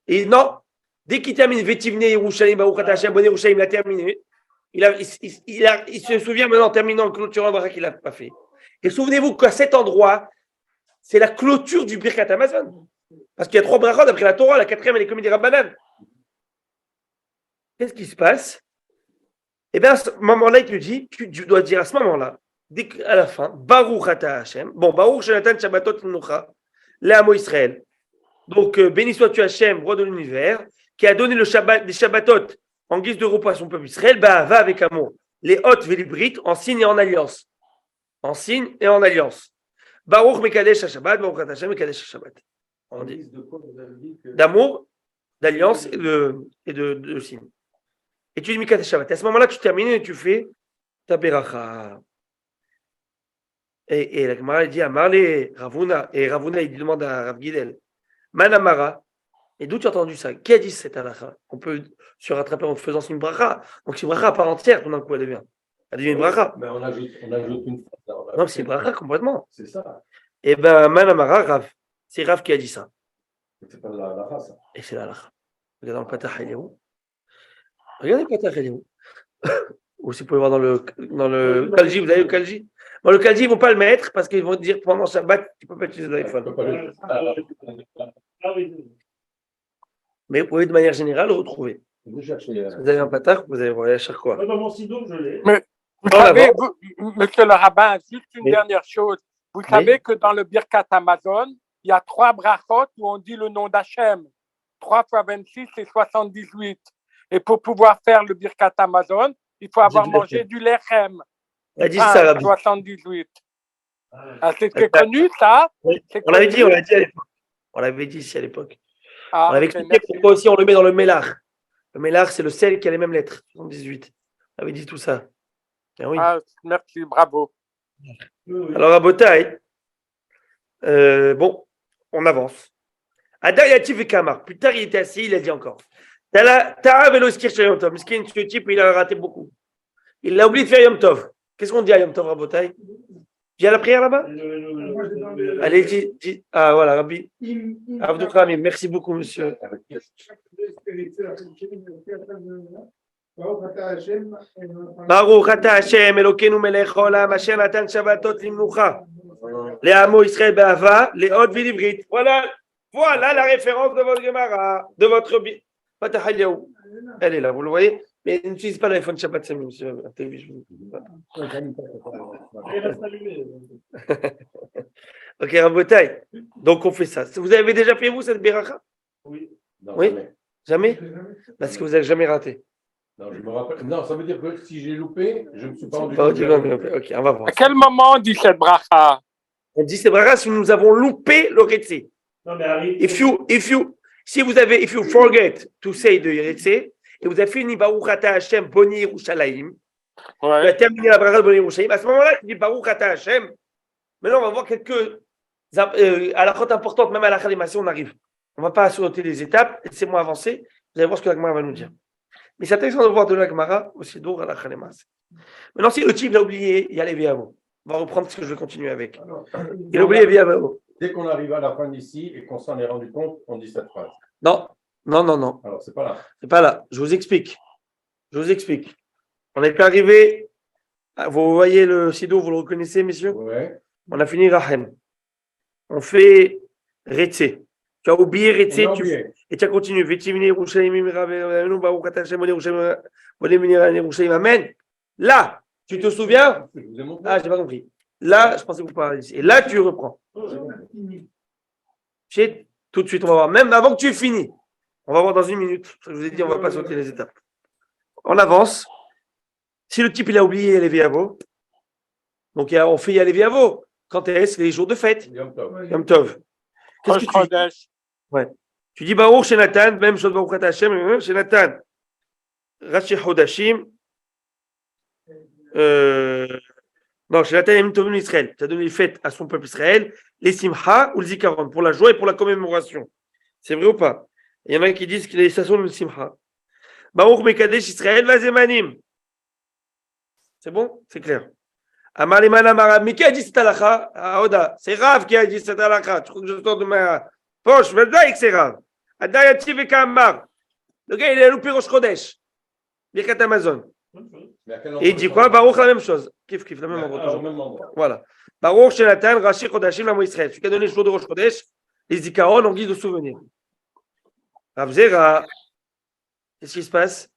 Et non, dès qu'il termine, Vetivne Yerushalayim, Baruch Ata Hashem, Boné Yerushalayim, il a terminé. Il se souvient maintenant, en terminant, en clôturant le bracha qu'il n'a pas fait. Et souvenez-vous qu'à cet endroit, c'est la clôture du Birkat Hamazon. Parce qu'il y a 3 brachot d'après la Torah, la 4e, elle est comme des Rabbanan. Qu'est-ce qui se passe? Eh bien, à ce moment-là, il te dit, tu dois dire à ce moment-là, à la fin, Baruch Ata Hashem. Bon, Baruch Shenatan Shabbatot Nucha, Le'amo Israël. Donc, béni sois-tu Hashem, roi de l'univers, qui a donné le Shabbat, des Shabbatot en guise de repos à son peuple Israël, bah, va avec amour. Les hôtes vélibrites en signe et en alliance. En signe et en alliance. Baruch Mekadesh Shabbat, Baruch Ata Hashem Mekadesh Shabbat. On dit d'amour, d'alliance et de signe. Et tu dis Mekadesh Shabbat. Et à ce moment-là, tu termines et tu fais ta beracha. Et la Gemara dit Amarle Ravuna. Et Ravuna, il demande à Rav Gidel Manamara. Et d'où tu as entendu ça? Qui a dit cette halakha? On peut se rattraper en faisant une bracha. Donc c'est une bracha à part entière, tout d'un coup, elle devient. Elle devient une bracha. Mais on ajoute une phrase. Non, c'est une bracha complètement. C'est ça. Et bien, Manamara, Rav. C'est Rav qui a dit ça. C'est pas la race. Et c'est la halakha. Regardez dans le Patach, il est où? Regardez le Patach, il est où? Ou si vous pouvez voir dans le Kalji, vous avez le Kalji? Bon, le Kalji, ils ne vont pas le mettre parce qu'ils vont dire pendant Shabbat, tu ne peux pas utiliser l'iPhone. Ah oui. Mais vous pouvez de manière générale le retrouver. Vous cherchez. Si vous avez un patard, vous allez voir à chaque fois. Moi, dans mon sido, je l'ai. Mais vous En savez, avant. monsieur le rabbin, juste une Oui. dernière chose. Vous Oui. savez que dans le Birkat Amazon, il y a 3 brachot où on dit le nom d'Hachem. 3 fois 26, c'est 78. Et pour pouvoir faire le Birkat Amazon, il faut avoir du mangé lechem. du lechem. On a dit ça, Rabbi. 78. Ah, c'est connu, ça? Oui. C'est On l'avait connu? dit, on l'a dit à l'époque. On l'avait dit ici à l'époque. Ah, On avait ok, expliqué merci. pourquoi aussi on le met dans le mélar. Le mélar, c'est le sel qui a les mêmes lettres. 78. On avait dit tout ça. Ah oui. Ah, merci, bravo. Alors, à Botaï, bon, on avance. Adayati Vekamar. Plus tard, il était assis, il a dit encore. Tara Veloskir chez Yom Tov. Miskin, ce type, il a raté beaucoup. Il a oublié de faire Yom Tov. Qu'est-ce qu'on dit à Yom Tov, à Botaï? Viens à la prière là-bas? Allez, dis. Ah, voilà, Rabbi. Abdou Khamim, merci beaucoup, monsieur. Baruch Ata Hashem, Elokeinu melech haolam, Asher natan Shabbatot limnucha. Le'amo Israël be'ava, le'od v'livrit. Voilà la référence de votre Gemara, de votre Patach Eliyahu. Elle est là, vous le voyez? Mais n'utilise pas l'iPhone Shabbat, c'est mieux, monsieur. Ok, Rabotai. Donc on fait ça. Vous avez déjà fait vous cette beracha? Oui. Non, Oui. jamais. Jamais? Parce que vous n'avez jamais raté. Non, je me rappelle. Non, ça veut dire que si j'ai loupé, je ne me suis pas rendu Pas compte. au début, ok, on va voir. À quel moment on dit cette bracha? On dit c'est bracha si nous avons loupé le Retse. Non, mais arrive. If you forget to say the Retse, et vous avez fini Baruch Ata Hashem Boni Yerushalayim, vous Ouais. avez terminé la bracha de Boni Yerushalayim, à ce moment-là, tu dis Baruch Ata Hashem. Maintenant, on va voir quelques halakhot importantes, même à la Khalimasi, on arrive. On ne va pas sauter les étapes, laissez-moi avancer, vous allez voir ce que la Gemara va nous dire. Mais c'est intéressant de voir de la Gemara aussi d'où à la Khalimasi. Maintenant, si le type l'a oublié, il y a les Viavo. On va reprendre ce que je vais continuer avec. Il a oublié Viavo. Dès qu'on arrive à la fin d'ici et qu'on s'en est rendu compte, on dit cette phrase. Non. Alors, c'est pas là. C'est pas là. Je vous explique. On n'est pas arrivé. Vous voyez le sido, vous le reconnaissez, messieurs? Ouais. On a fini Rahem. On fait Retse. Tu as oublié Retse On a oublié. et tu as continué. Amen. Là, tu te souviens? Je vous ai montré. Ah, j'ai pas compris. Là, je pensais que vous parliez ici. Et là, tu reprends. Tout de suite, on va voir. Même avant que tu aies fini. On va voir dans une minute. Je vous ai dit, on ne va pas sauter les étapes. On avance. Si le type, il a oublié les Viavo, donc on fait Yaleviavo. Quand est-ce les jours de fête? Yom Tov. Yom Tov. Qu'est-ce Rosh que tu dis? Chodesh. Tu dis Baruch chez Nathan, même chose Baruch Ata Hashem, chez Nathan. Rashi Chodashim. Non, chez Nathan Yom Tovim Israël. Tu as donné les fêtes à son peuple Israël, les Simcha ou le Zikaron, pour la joie et pour la commémoration. C'est vrai ou pas? Il y en a qui disent que les stations de Simcha. Baruch Mekadesh Israël Vazemanim. C'est bon? C'est clair. Amar Liman Amar, mais qui a dit cette halakha? Ah, Oda, c'est Rav qui a dit cette halakha. Tu crois que je sors de ma poche? Je vais dire que c'est Rav. Adayati Vekamar. Le gars, il a loupé Rosh Chodesh. Birkat Amazon. Mais à quel Et il dit quoi? Baruch, la même chose. Kif, kif, la même endroit. Au toujours. même endroit. Voilà. Baruch, Shenatan, Rashi, Chodashim, Lamo Israël. Celui qui a donné le jour de Rosh Chodesh, les Zikaron en guise de souvenir. Rav Zera, qu'est-ce qui se passe?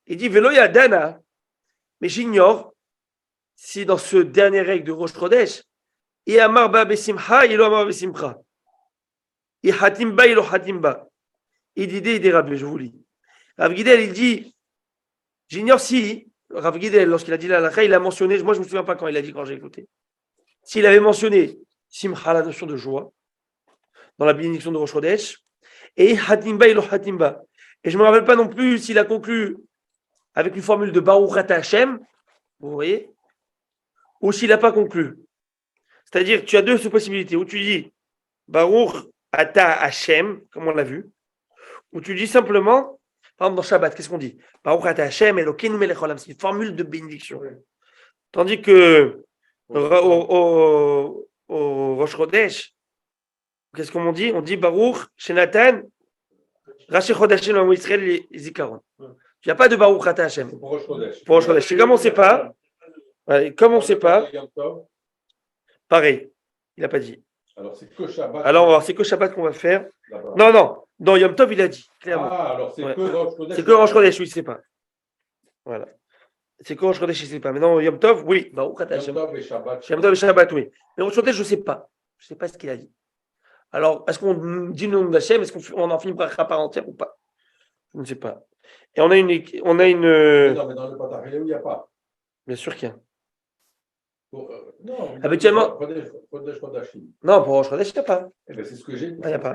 Il dit Velo Yadana, mais j'ignore si dans ce dernier règle de Rosh Chodesh, il Amar Ba Besimcha, il Amar Besimcha. Il Hatimba, il Hatimba. Il dit Rabbi, je vous lis. Rav Gidel, il dit, j'ignore si, Rav Gidel, lorsqu'il a dit la halakha, il a mentionné, moi je ne me souviens pas quand il a dit, quand j'ai écouté, s'il avait mentionné Simcha, la notion de joie, dans la bénédiction de Rosh Chodesh, et Hatimba, il Hatimba. Et je ne me rappelle pas non plus s'il a conclu avec une formule de Baruch Ata Hashem, vous voyez, ou s'il n'a pas conclu. C'est-à-dire, tu as deux possibilités, où tu dis Baruch Ata Hashem, comme on l'a vu, ou tu dis simplement, par exemple dans Shabbat, qu'est-ce qu'on dit? Baruch Ata Hashem, Elokeinu melech haolam, c'est une formule de bénédiction. Tandis que au Rosh Chodesh, qu'est-ce qu'on dit? On dit Baruch Shenatan, Rashi Chodashim Lamo Israël et Zikaron. Il n'y a pas de Baruch Ata Hashem. Pour Rosh Chodesh. Pour Rosh Chodesh. Comme on ne sait pas, comme on ne sait pas, Yom Tov, pareil, il n'a pas dit. alors c'est que Shabbat. Alors, c'est que Shabbat qu'on va faire. Là-bas. Non, dans Yom Tov, il a dit, clairement. Ah, alors c'est Ouais. que Rosh Chodesh. C'est que Rosh Chodesh, oui, il ne sait pas. Voilà. C'est que Rosh Chodesh, il ne sait pas. Mais non, Yom Tov, oui. Baruch Ata Yom Hashem. Tov et Shabbat. Yom Tov et Shabbat, oui. Mais Rosh Chodesh, je ne sais pas. Je ne sais pas ce qu'il a dit. Alors, est-ce qu'on dit le nom d'Hachem? Est-ce qu'on en finit par à part entière ou pas? Je ne sais pas. Et on a une. Non, mais dans le Patachilé, il n'y a pas. Bien sûr qu'il y a. Non, Habituellement- Chodesh Chodashim. Non, pour Rosh Chodesh, il n'y a pas. Eh bien, c'est ce que j'ai dit. Ah, il n'y a pas.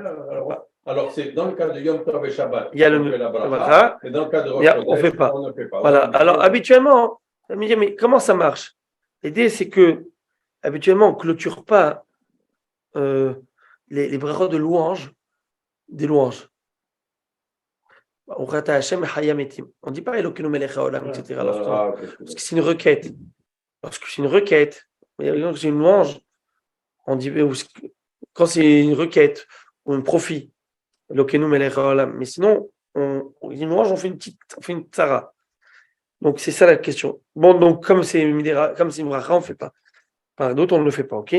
Alors, c'est dans le cas de Yom Tov et Shabbat. Il y a on le fait la bracha, bracha. et dans le cas de Rosh Il y a- on Chodesh, fait pas. on ne fait pas. Voilà. Mais- Alors, habituellement, on me dit, mais comment ça marche? L'idée, c'est que, habituellement, on ne clôture pas les brachot de louanges, des louanges. On ne dit pas Elokeinu melech haolam, etc. Ah, ok. Parce que c'est une requête. Lorsque c'est une requête, c'est une louange, on dit, quand c'est une requête ou un profit, Elokeinu melech haolam. Mais sinon, une louange, on fait une tzara. Donc, c'est ça la question. Bon, donc, comme c'est une bracha, on ne fait pas. Par d'autres, on ne le fait pas, ok?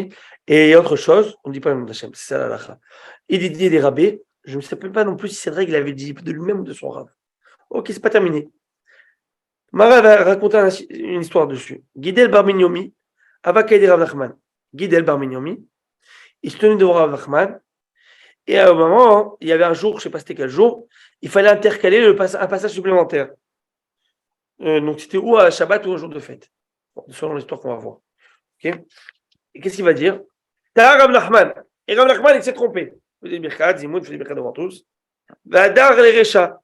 Et autre chose, on ne dit pas le nom d'Hachem, c'est ça la halakha. Il dit des rabbis, je ne sais pas non plus si cette règle avait dit de lui-même ou de son rab. Ok, c'est pas terminé. Mara va raconter une histoire dessus. Guidel Bar Minyomi, Avakaïdi Rav Nachman. Guidel Bar Minyomi, il se tenait devant Rav Nachman, et à un moment, il y avait un jour, je ne sais pas c'était quel jour, il fallait intercaler un passage supplémentaire. Donc c'était ou à Shabbat ou un jour de fête, selon l'histoire qu'on va voir. Ok. Et qu'est-ce qu'il va dire? T'as Rav Nachman. Et Rav Nachman, il s'est trompé. Il faisait le Birkat, Zimoun, il faisait le Birkat devant tous. Vadar les Recha.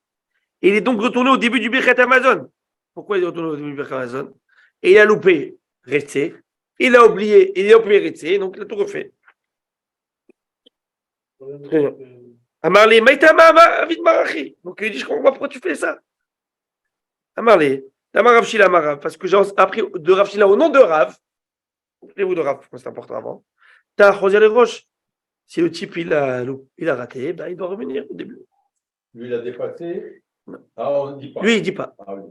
Et il est donc retourné au début du Birkat Amazon. Pourquoi il est retourné au début du Birkat Amazon? Et il a loupé Retsé. Il a oublié Retsé, donc il a tout refait. Très bien. Amarlé, Maïtama, Avid Marachi. Donc il dit, je comprends pas pourquoi tu fais ça. Amarlé, Tamar Rav Shila Marav, parce que j'ai appris de Rav Shila au nom de Rav. Rappelez-vous de Rav, c'est important avant. T'as José les Roches. Si le type il a raté, ben, il doit revenir au début. Lui, il a dépassé. Non. Ah, on ne dit pas. Lui, il dit pas. Ah, oui.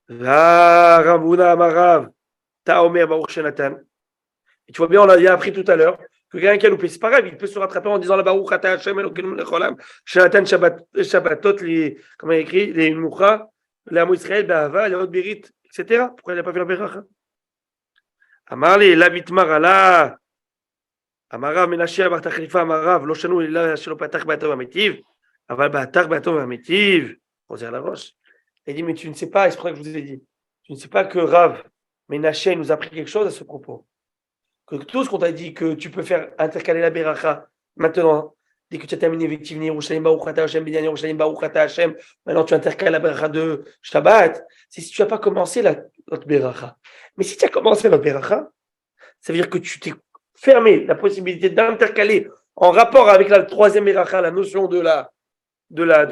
La Ravuna Amarav, Ta Omer Baruch Shenatan. Et tu vois bien, on a appris tout à l'heure que quelqu'un qui a loupé, c'est pas grave, il peut se rattraper en disant la Baruch Ata Hashem Elokeinu melech haolam, Shenatan Shabbatot, comment il écrit, les Moucha, les Amo Israël, Be'ahava, les Hod Birit, etc. Pourquoi il n'a pas fait la Beracha? Amarli, la Bitmar Allah. Amarav Menashe Abar Tachlifa Amarav, Lo Shanu Ila Shelo Patach Be'atov Ametiv, Aval Be'atach Be'atov Ametiv, Roser la Roche. Il dit, mais tu ne sais pas, et c'est pour ça que je vous ai dit, tu ne sais pas que Rav Menashe nous a appris quelque chose à ce propos. que tout ce qu'on t'a dit que tu peux faire intercaler la Beracha maintenant, dès que tu as terminé Vektivni Yerushalayim Baruch Ata Hashem, Binyan Yerushalayim Baruch Ata Hashem, maintenant tu intercales la Beracha de Shabbat, c'est si tu n'as pas commencé l'autre Beracha. Mais si tu as commencé l'autre Beracha, ça veut dire que tu t'es fermé la possibilité d'intercaler en rapport avec la troisième Beracha, la notion de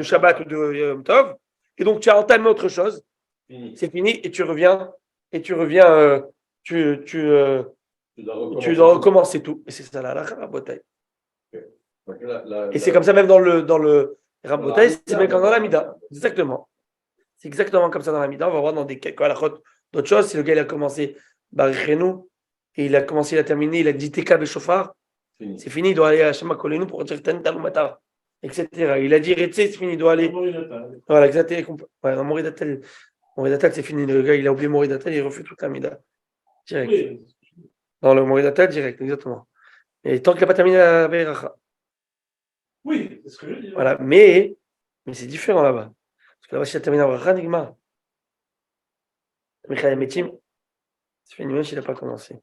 Shabbat ou de Yom Tov, et donc tu as entamé autre chose, c'est fini, et tu reviens, tu dois recommencer tout. Et c'est ça la Rabotai. Et c'est comme ça même dans le Rabotai, c'est même comme dans la Mida. Exactement. C'est exactement comme ça dans la Mida. On va voir dans des d'autres choses. Si le gars il a commencé Barichenu, et il a terminé, il a dit Teka Beshofar, c'est fini, il doit aller à Shema Kolenu pour dire Tan Talumata, etc. Il a dit Retse, c'est fini, il doit aller. Voilà, exactement. Ouais, Moridatel, c'est fini. Le gars il a oublié Moridatel, il refait toute la Mida. Direct. Oui. Dans le Moridatel, direct, exactement. Et tant qu'il n'a pas terminé la Beracha. Oui, c'est ce que je dis. Voilà, mais c'est différent là-bas. Parce que là-bas, s'il a terminé la Beracha, Nigma. Michael Metim, c'est fini, même s'il n'a pas commencé.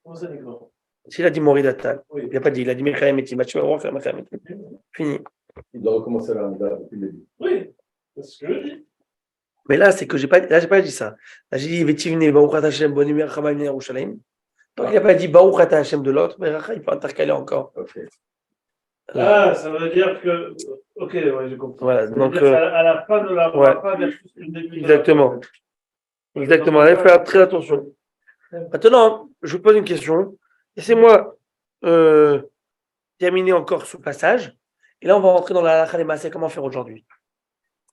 Comment ça, d'accord? S'il a dit Moridatal, Oui. il n'a pas dit, il a dit Michael Metim. Tu vas voir faire Michael Metim. Fini. Il doit recommencer la Hamida depuis le début. Oui, c'est ce que je dis. Mais là, c'est que j'ai pas dit ça. Là, j'ai dit Vetivne, Baruch Ata Hashem, Bonimir Chama Min Yerushalayim. Donc, il n'a pas dit Baruch Ata Hashem de l'autre, mais il peut intercaler encore. Ok. Ah, ça veut dire que. Ok, ouais, j'ai compris. Voilà, Ça veut donc. dire qu'à la fin de la ouais. Bracha versus le début. Exactement. Exactement. Là, il faut faire très attention. Maintenant, je vous pose une question. Laissez-moi terminer encore ce passage. Et là, on va rentrer dans la halakha des maaseh. Comment faire aujourd'hui?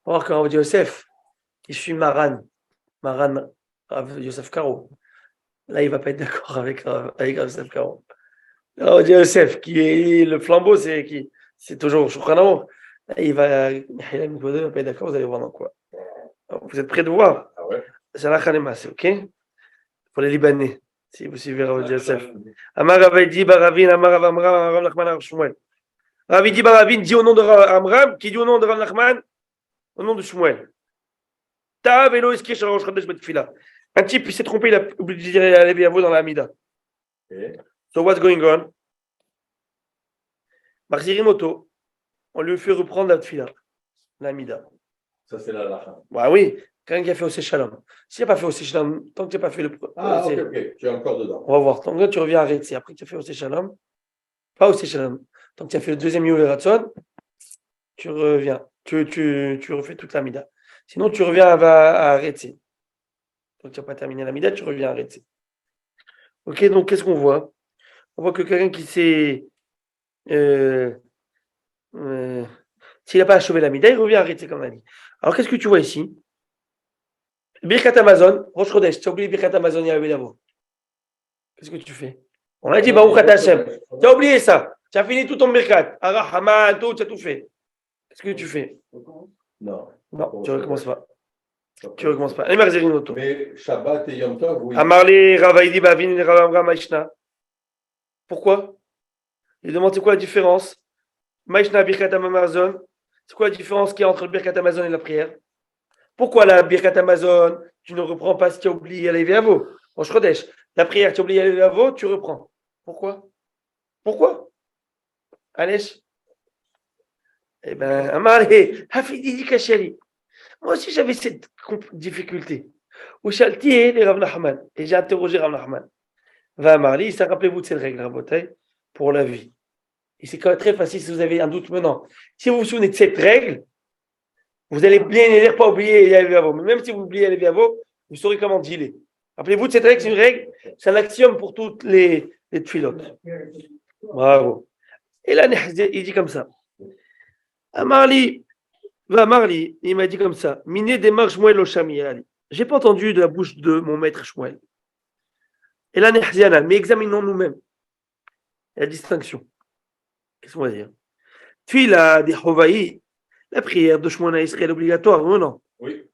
On va voir quand on dit Yosef, qui suit Maran Rav Yosef Karo. Là, il ne va pas être d'accord avec Rav Yosef Karo. Là, on dit Yosef, qui est le flambeau, c'est toujours Shulchan Aruch. Là, il va pas être d'accord, vous allez voir dans quoi. Alors, vous êtes prêts de voir? Ah ouais. C'est halakha des maaseh, ok? Pour les Libanais, si vous suivez Rav Yosef. Amar Rav Di Baravin, Amar Rav Amram, Amar Rav Nachman, Rav Shmuel. Rav Di Baravin dit au nom de Rav Amram, qui dit au nom de Rav Nachman, au nom de Shmuel. Un type, il s'est trompé, il a oublié de dire aller Biavo dans la Hamida. So what's going on? Marzirim Oto, on lui fait reprendre la Tfila, la Hamida. Ça, c'est la halakha. Bah oui, quelqu'un qui a fait au Shalom. S'il n'a pas fait au Shalom, tant que tu n'as pas fait le. Ah, ok, tu es encore dedans. On va voir. Tant que tu reviens à Retsi, après que tu as fait au Shalom, pas au Shalom. Tant que tu as fait le deuxième Yul Ratson, tu reviens. Tu refais toute la Hamida. Sinon, tu reviens à Retsi. Donc, tu n'as pas terminé la Mida, tu reviens à Retsi. Ok, donc qu'est-ce qu'on voit? On voit que quelqu'un qui s'est. S'il n'a pas achevé la Mida, il revient à Retsi, comme on a dit. Alors, qu'est-ce que tu vois ici? Birkat Amazon, Rosh Chodesh, tu as oublié Birkat Amazon, il y avait d'abord. Qu'est-ce que tu fais? On a dit Baruch Ata Hashem. Tu as oublié ça. Tu as fini tout ton Birkat. Arach, Haman, tout, tu as tout fait. Qu'est-ce que tu fais? Non. Non, tu ne recommences pas. Tu ne recommences pas. Allez, Marzerin Oto. Mais Shabbat et Yom Tov, oui. Amarli, Ravaïdi, Bavin, Rav Amram, Maïshna. Pourquoi? Il demande c'est quoi la différence? Maïshna, Birkat Amazon. C'est quoi la différence qu'il y a entre le Birkat Amazon et la prière? Pourquoi la Birkat Amazon, tu ne reprends pas si tu as oublié les Véavo? Rosh Chodesh, la prière, tu as oublié les Véavo, tu reprends. Pourquoi? Allez. Eh bien, Amarli, Hafidi, Kachali. Moi aussi, j'avais cette difficulté. Où Shalti les Rav Nachman. Et j'ai interrogé Rav Nachman. Va Marli, ça rappelez-vous de cette règle, Rabotai, pour la vie. Et c'est quand même très facile si vous avez un doute maintenant. Si vous vous souvenez de cette règle, vous allez bien pas oublier les Véavo. Mais même si vous oubliez les Véavo, vous saurez comment dealer. Rappelez-vous de cette règle, c'est une règle, c'est un axiome pour toutes les tfilotes. Bravo. Et là, il dit comme ça. Amarli. Va Marli, il m'a dit comme ça. Miné démarche Shmuel au Shami. J'ai pas entendu de la bouche de mon maître Shmuel. Et là, Nehziana, mais examinons nous-mêmes la distinction. Qu'est-ce qu'on va dire? Tfila des Hovaï, la prière de Shmuel Israël est obligatoire ou non? Oui.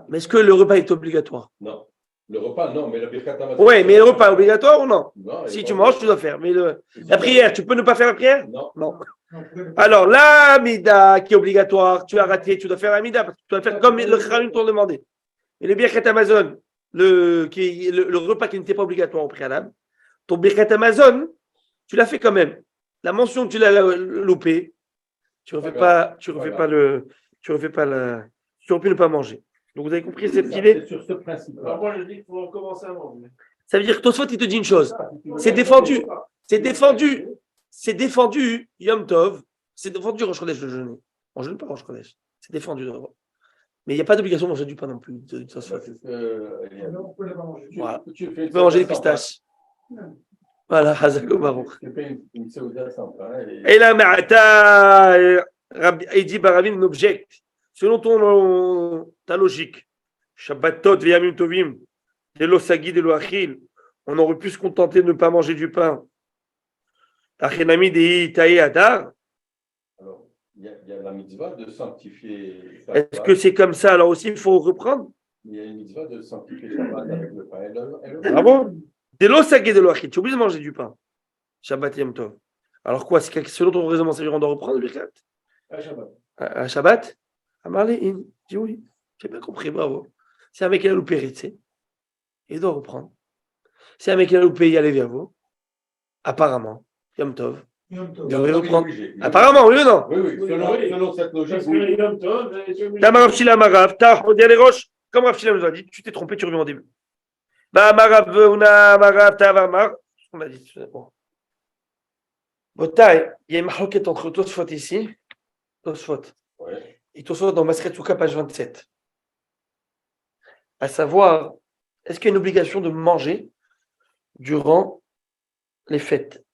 Mais est-ce que le repas est obligatoire? Non. Le repas, non, mais le Birkat Hamazon. Oui, mais le repas est obligatoire ou non? Non. Si tu manges, tu dois faire. Mais la prière, tu peux ne pas faire la prière? Non. Non. Alors, la Mida qui est obligatoire, tu as raté, tu dois faire la Mida, parce que tu dois faire comme le Khamim t'ont demandé. Et le Birkat Amazon, le repas qui n'était pas obligatoire au préalable, ton Birkat Amazon, tu l'as fait quand même. La mention que tu l'as loupé, tu refais pas, tu aurais pu ne pas manger. Donc vous avez compris cette idée? C'est sur ce principe. Alors moi, je dis qu'il faut commencer à manger. Ça veut dire que Tosfot, il te dit une chose. C'est défendu. C'est défendu. C'est défendu, Yom Tov. C'est défendu Rosh Chodesh le jeûner. On ne jeûne pas Rosh Chodesh. C'est défendu. Mais il n'y a pas d'obligation de manger du pain non plus. De Tosfot. Alors, vous pouvez pas manger. Voilà. Tu Tu peux manger des pistaches. Voilà, Hazako Baruch. Tu fais une Seuda sans pain. Et là, mais il dit, Baravim objecte. Selon ta logique, Shabbatot, Veyamim Tovim, de l'osagi, de l'oachil, on aurait pu se contenter de ne pas manger du pain. Achenami de Itae Adar. Alors, il y a la mitzvah de sanctifier. Est-ce que c'est comme ça? Alors aussi, il faut reprendre. Il y a une mitzvah de sanctifier Shabbat avec le pain. Bravo. De l'osagi, de l'oachil. Tu es obligé de manger du pain. Shabbat Yom Tov. Alors quoi? Selon ton raisonnement, on doit reprendre le Birkat? À Shabbat? Amarle, il dit oui. J'ai bien compris, bravo. C'est un mec qui a loupé, tu sais. Il doit reprendre. C'est un mec qui a loupé, il y a les verbeaux. Apparemment. Yom Tov. Yom Tov. Il devrait reprendre. Apparemment, oui ou non? Oui. Selon cette logique. Parce que Yom Tov, T'as Marav Shila Marav, t'as Odia les roches. Comme Rav Shila nous a dit, tu t'es trompé, tu reviens au début. Bah, Marav, Una, Marav, Tavar, on a dit. Bon. Botaï, il y a une marloquette entre Tosfot ici. Tosfot. Ouais. Et Tosfot dans Masret Souka, page 27. À savoir, est-ce qu'il y a une obligation de manger durant les fêtes?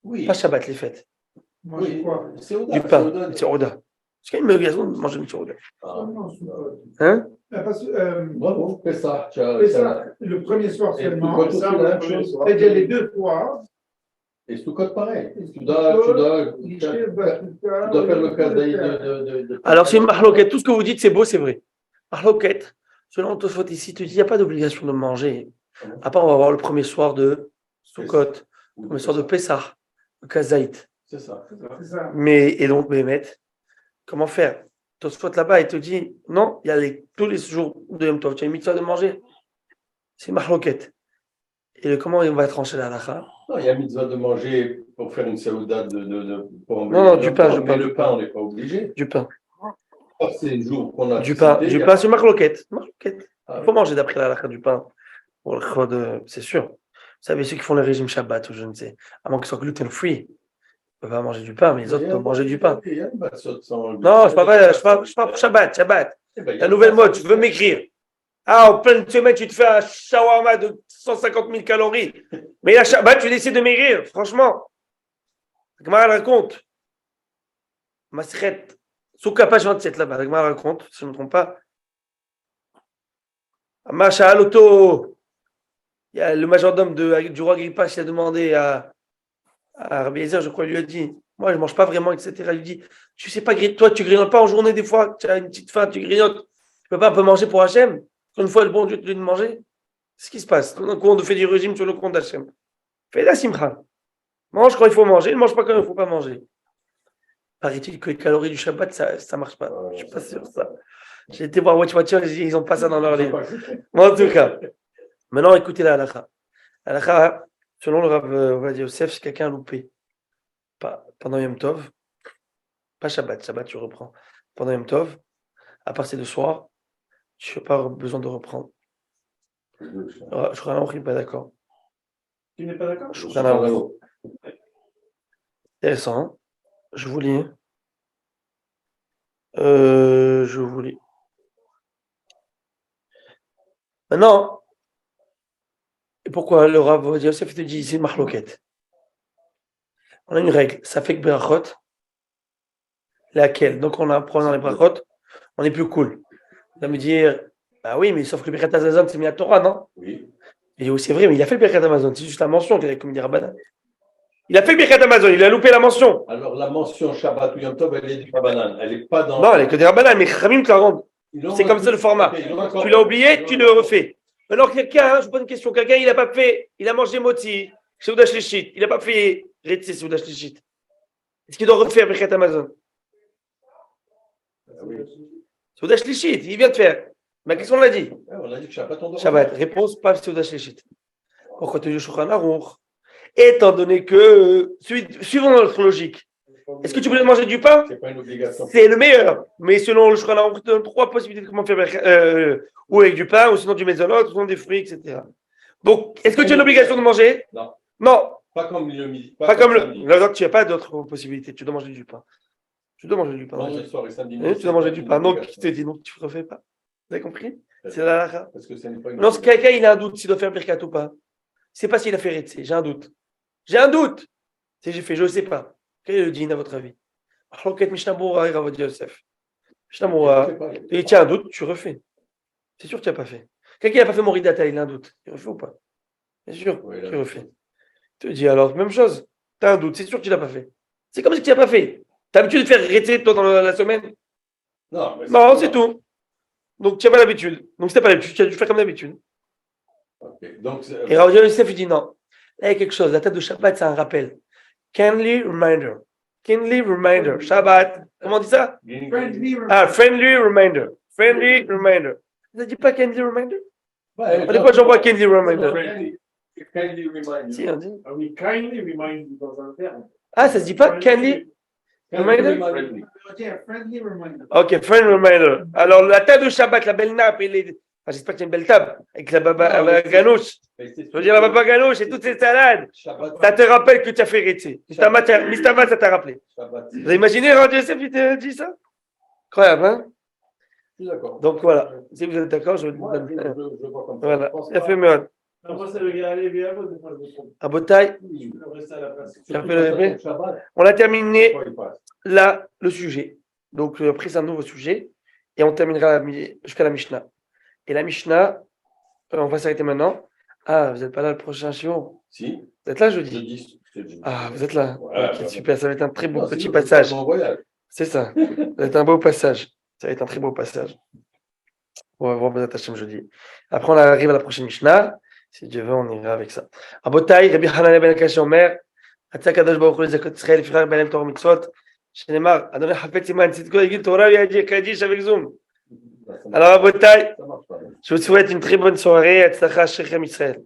Oui. Pas Shabbat, les fêtes. Manger quoi? Du pain, Tziroda. Est-ce qu'il y a une obligation de manger une Tziroda? Seulement Sukkot. Hein? Parce que, Bravo, fais ça. fais ça le premier soir Et seulement. Sukkot aussi, Ça, la même chose. c'est-à-dire les deux fois. Et Sukkot pareil. Tu Sukkot, dois Lisher, faire Batuka, le cas de. Alors, c'est une marloquette. Tout ce que vous dites, c'est beau, c'est vrai. Marloquette, selon Tosfot ici, tu dis, il n'y a pas d'obligation de manger. À part, on va voir le premier soir de Sukkot, le premier soir de Pessah, le Kazaït. C'est ça. C'est ça. Mais, et donc, Bémet, comment faire? Tosfot là-bas, il te dit, non, il y a tous les jours de Yom Tov, tu as une mitzvah de manger. C'est marloquette. Et comment on va trancher la halakha? Non, il y a mitzvah de manger pour faire une saouda pour Non, du pain, je mais parle le du pain, pain. on n'est pas obligé. Du pain. C'est le jour qu'on a Du pain, cité, il y a- du pain, c'est marloquette. Marloquette. Ah, Il faut manger d'après la halakha du pain. Pour le chod, c'est sûr. Vous savez, ceux qui font le régime Shabbat, ou je ne sais, à moins qu'ils soient gluten-free, ils peuvent pas manger du pain, mais les autres peuvent manger du pain. Il y a une matzot sans- Non, je parle pour Shabbat. Eh ben, il y a La une nouvelle mode, matzot. tu veux m'écrire. Ah, en pleine semaine, tu te fais un shawarma de 150 000 calories. Mais la Shabbat, tu décides de maigrir, franchement. Comment elle raconte? Masret, Souka, page 27 là-bas. Comment elle raconte, si je ne me trompe pas. Macha Aloto. Il y a le majordome du roi Agrippa qui a demandé à Rabbi Eliezer, je crois, il lui a dit, moi, je ne mange pas vraiment, etc. Il lui dit, tu sais pas, toi, tu grignotes pas en journée des fois, tu as une petite faim, tu grignotes. Tu peux pas un peu manger pour Hachem? Une fois, le bon Dieu te dit de manger. C'est ce qui se passe. Tout d'un coup, on fait du régime sur le compte d'Hachem. Fais la simcha. Mange quand il faut manger, ne mange pas quand il ne faut pas manger. Paraît-il que les calories du Shabbat, ça ne marche pas. Je ne suis pas sûr de ça. J'ai été voir Watch Watcher, ils n'ont pas ça dans leur livre. En tout cas. Maintenant, écoutez la halakha. La halakha, selon le Rav Ovadia Yosef, si quelqu'un a loupé pendant Yom Tov, pas Shabbat, Shabbat tu reprends. Pendant Yom Tov, à partir de soir, tu n'as pas besoin de reprendre. Je crois que pas d'accord. Tu n'es pas d'accord? Je crois intéressant. Hein, je vous lis. Je vous lis. Maintenant, et pourquoi le Rav Ovadia Yosef te dit c'est marloquette? On a une règle, ça fait que Berachot, laquelle? Donc on apprend dans les Berachot, on est plus cool. On va me dire, bah oui, mais sauf que le Birkat Hamazon, c'est mis à Torah, non? Oui. Et oui, c'est vrai, mais il a fait le Birkat Hamazon, c'est juste la mention qu'il a commis Rabbanan. Il a fait le Birkat Hamazon, il a loupé la mention. Alors la mention Shabbat ou Yom Tov, elle est du Rabbanan. Elle n'est pas dans. Non, elle est que des Rabbanan, mais Khamim te la rendent. C'est comme ça le format. Tu l'as oublié, tu le refais. Alors quelqu'un, je vous pose une question, quelqu'un, il n'a pas fait, il a mangé moti, Seudah Shlichit, il n'a pas fait Retze Seudah Shlichit. Est-ce qu'il doit refaire Birkat Hamazon? Oui. Seudah Shlichit, il vient de faire. Mais qu'est-ce qu'on l'a dit? On a dit que Shabbat, on doit. Shabbat, réponse, pas Seudah Shlichit. Pourquoi tu dis Shulchan Aruch? Étant donné que, suivant notre logique, est-ce que tu voulais manger du pain? C'est pas une obligation. C'est le meilleur. Mais selon le Shulchan Aruch, il te donne 3 possibilités de comment faire ou avec du pain, ou sinon du maisonot, ou sinon des fruits, etc. Donc, est-ce que tu as l'obligation de manger? Non. Non. Pas comme le midi. Pas comme le. samedi. Là, tu n'as pas d'autres possibilités. Tu dois manger du pain. Tu dois manger du pain. Vendredi soir et samedi Tu midi, dois manger c'est du pas pain. une Donc, obligation. il te dit non, tu ne refais pas. Vous avez compris? C'est la halakha. Parce que ce n'est pas une Non, si quelqu'un il a un doute s'il doit faire birkat ou pas, c'est pas s'il a fait Retsé. J'ai un doute. J'ai un doute. Si j'ai fait, je ne sais pas. Quel est le din à votre avis? Mishnah Berurah et Rav Yosef. Mishnah Berurah, et tu as un doute, tu refais. C'est sûr que tu n'as pas fait. Quelqu'un n'a pas fait Moridata, il a un doute. Il refait ou pas? Bien sûr, Oui, tu refais. Tu te dis alors, même chose. Tu as un doute, c'est sûr que tu ne l'as pas fait. C'est comme si tu n'as pas fait. Tu as l'habitude de faire Retsé toi dans la semaine? Non, mais Non, c'est tout. Donc, tu n'as pas l'habitude. Donc, si tu n'as pas l'habitude, tu as dû faire comme d'habitude. Ok. Donc, Et Rav Yosef, il dit non. Là, il y a quelque chose. La table de Shabbat, c'est un rappel. Kindly reminder. Kindly reminder. Shabbat. Comment on dit ça? Friendly Ah, friendly reminder. Friendly reminder. Vous ne dites pas kindly reminder? ouais, Des fois, j'envoie kindly reminder. Kindly remind you. Si, on dit. Ah oui, kindly remind you dans un terme. Ah, ça se dit pas kindly? Reminder? Friendly. friendly reminder. Ok, friendly reminder. Alors, la table de Shabbat, la belle nappe et les. Ah, j'espère qu'il y a une belle table avec la baba ganouche. Je veux dire, la baba ganouche et toutes ces salades. Shabbat. Ça te rappelle que tu as fait Retsé. Mistama, ça t'a rappelé. Shabbat. Vous avez imaginé, Rav Yosef, il t'a dit ça? Incroyable, hein? Je suis d'accord. Donc voilà, si vous êtes d'accord, je vous Moi, donne. je vois comme ça. Voilà, Je pense ça pas- fait mieux. Non, moi, c'est le gars, allez, viens, des fois, je me trompe. À Botaï, Je peux rester à la place. Tu as Surtout fait le quand répé? c'est Shabbat, on a terminé quoi, il passe. là le sujet. Donc après, c'est un nouveau sujet. Et on terminera jusqu'à la Mishnah. Et la Mishnah, on va s'arrêter maintenant. Ah, vous n'êtes pas là le prochain shiur? Si, Vous êtes là je jeudi? dis. Ah, vous êtes là? Ouais, Ok, ouais, super, ça va être un très beau Non, petit sinon, passage. je pars en voyage. C'est ça. Ça va être un beau passage. Ça va être un très beau passage. On va voir Bezat Hashem jeudi. Après, on arrive à la prochaine Mishnah. Si Dieu veut, on ira avec ça. Abotai, Rabbi Hanan ben Akash Omer, Atzak Kadosh Baruch Hu Lezakot Israël, Frère Belem Torah Mitzvot, Shenemar, Adonai Hafetz Iman, Tzidko Yigil Torah, Yadi Kadish avec Zoom. Alors, Abotai, Ça marche pas. je vous souhaite une très bonne soirée. Atzlacha Shechem Israël.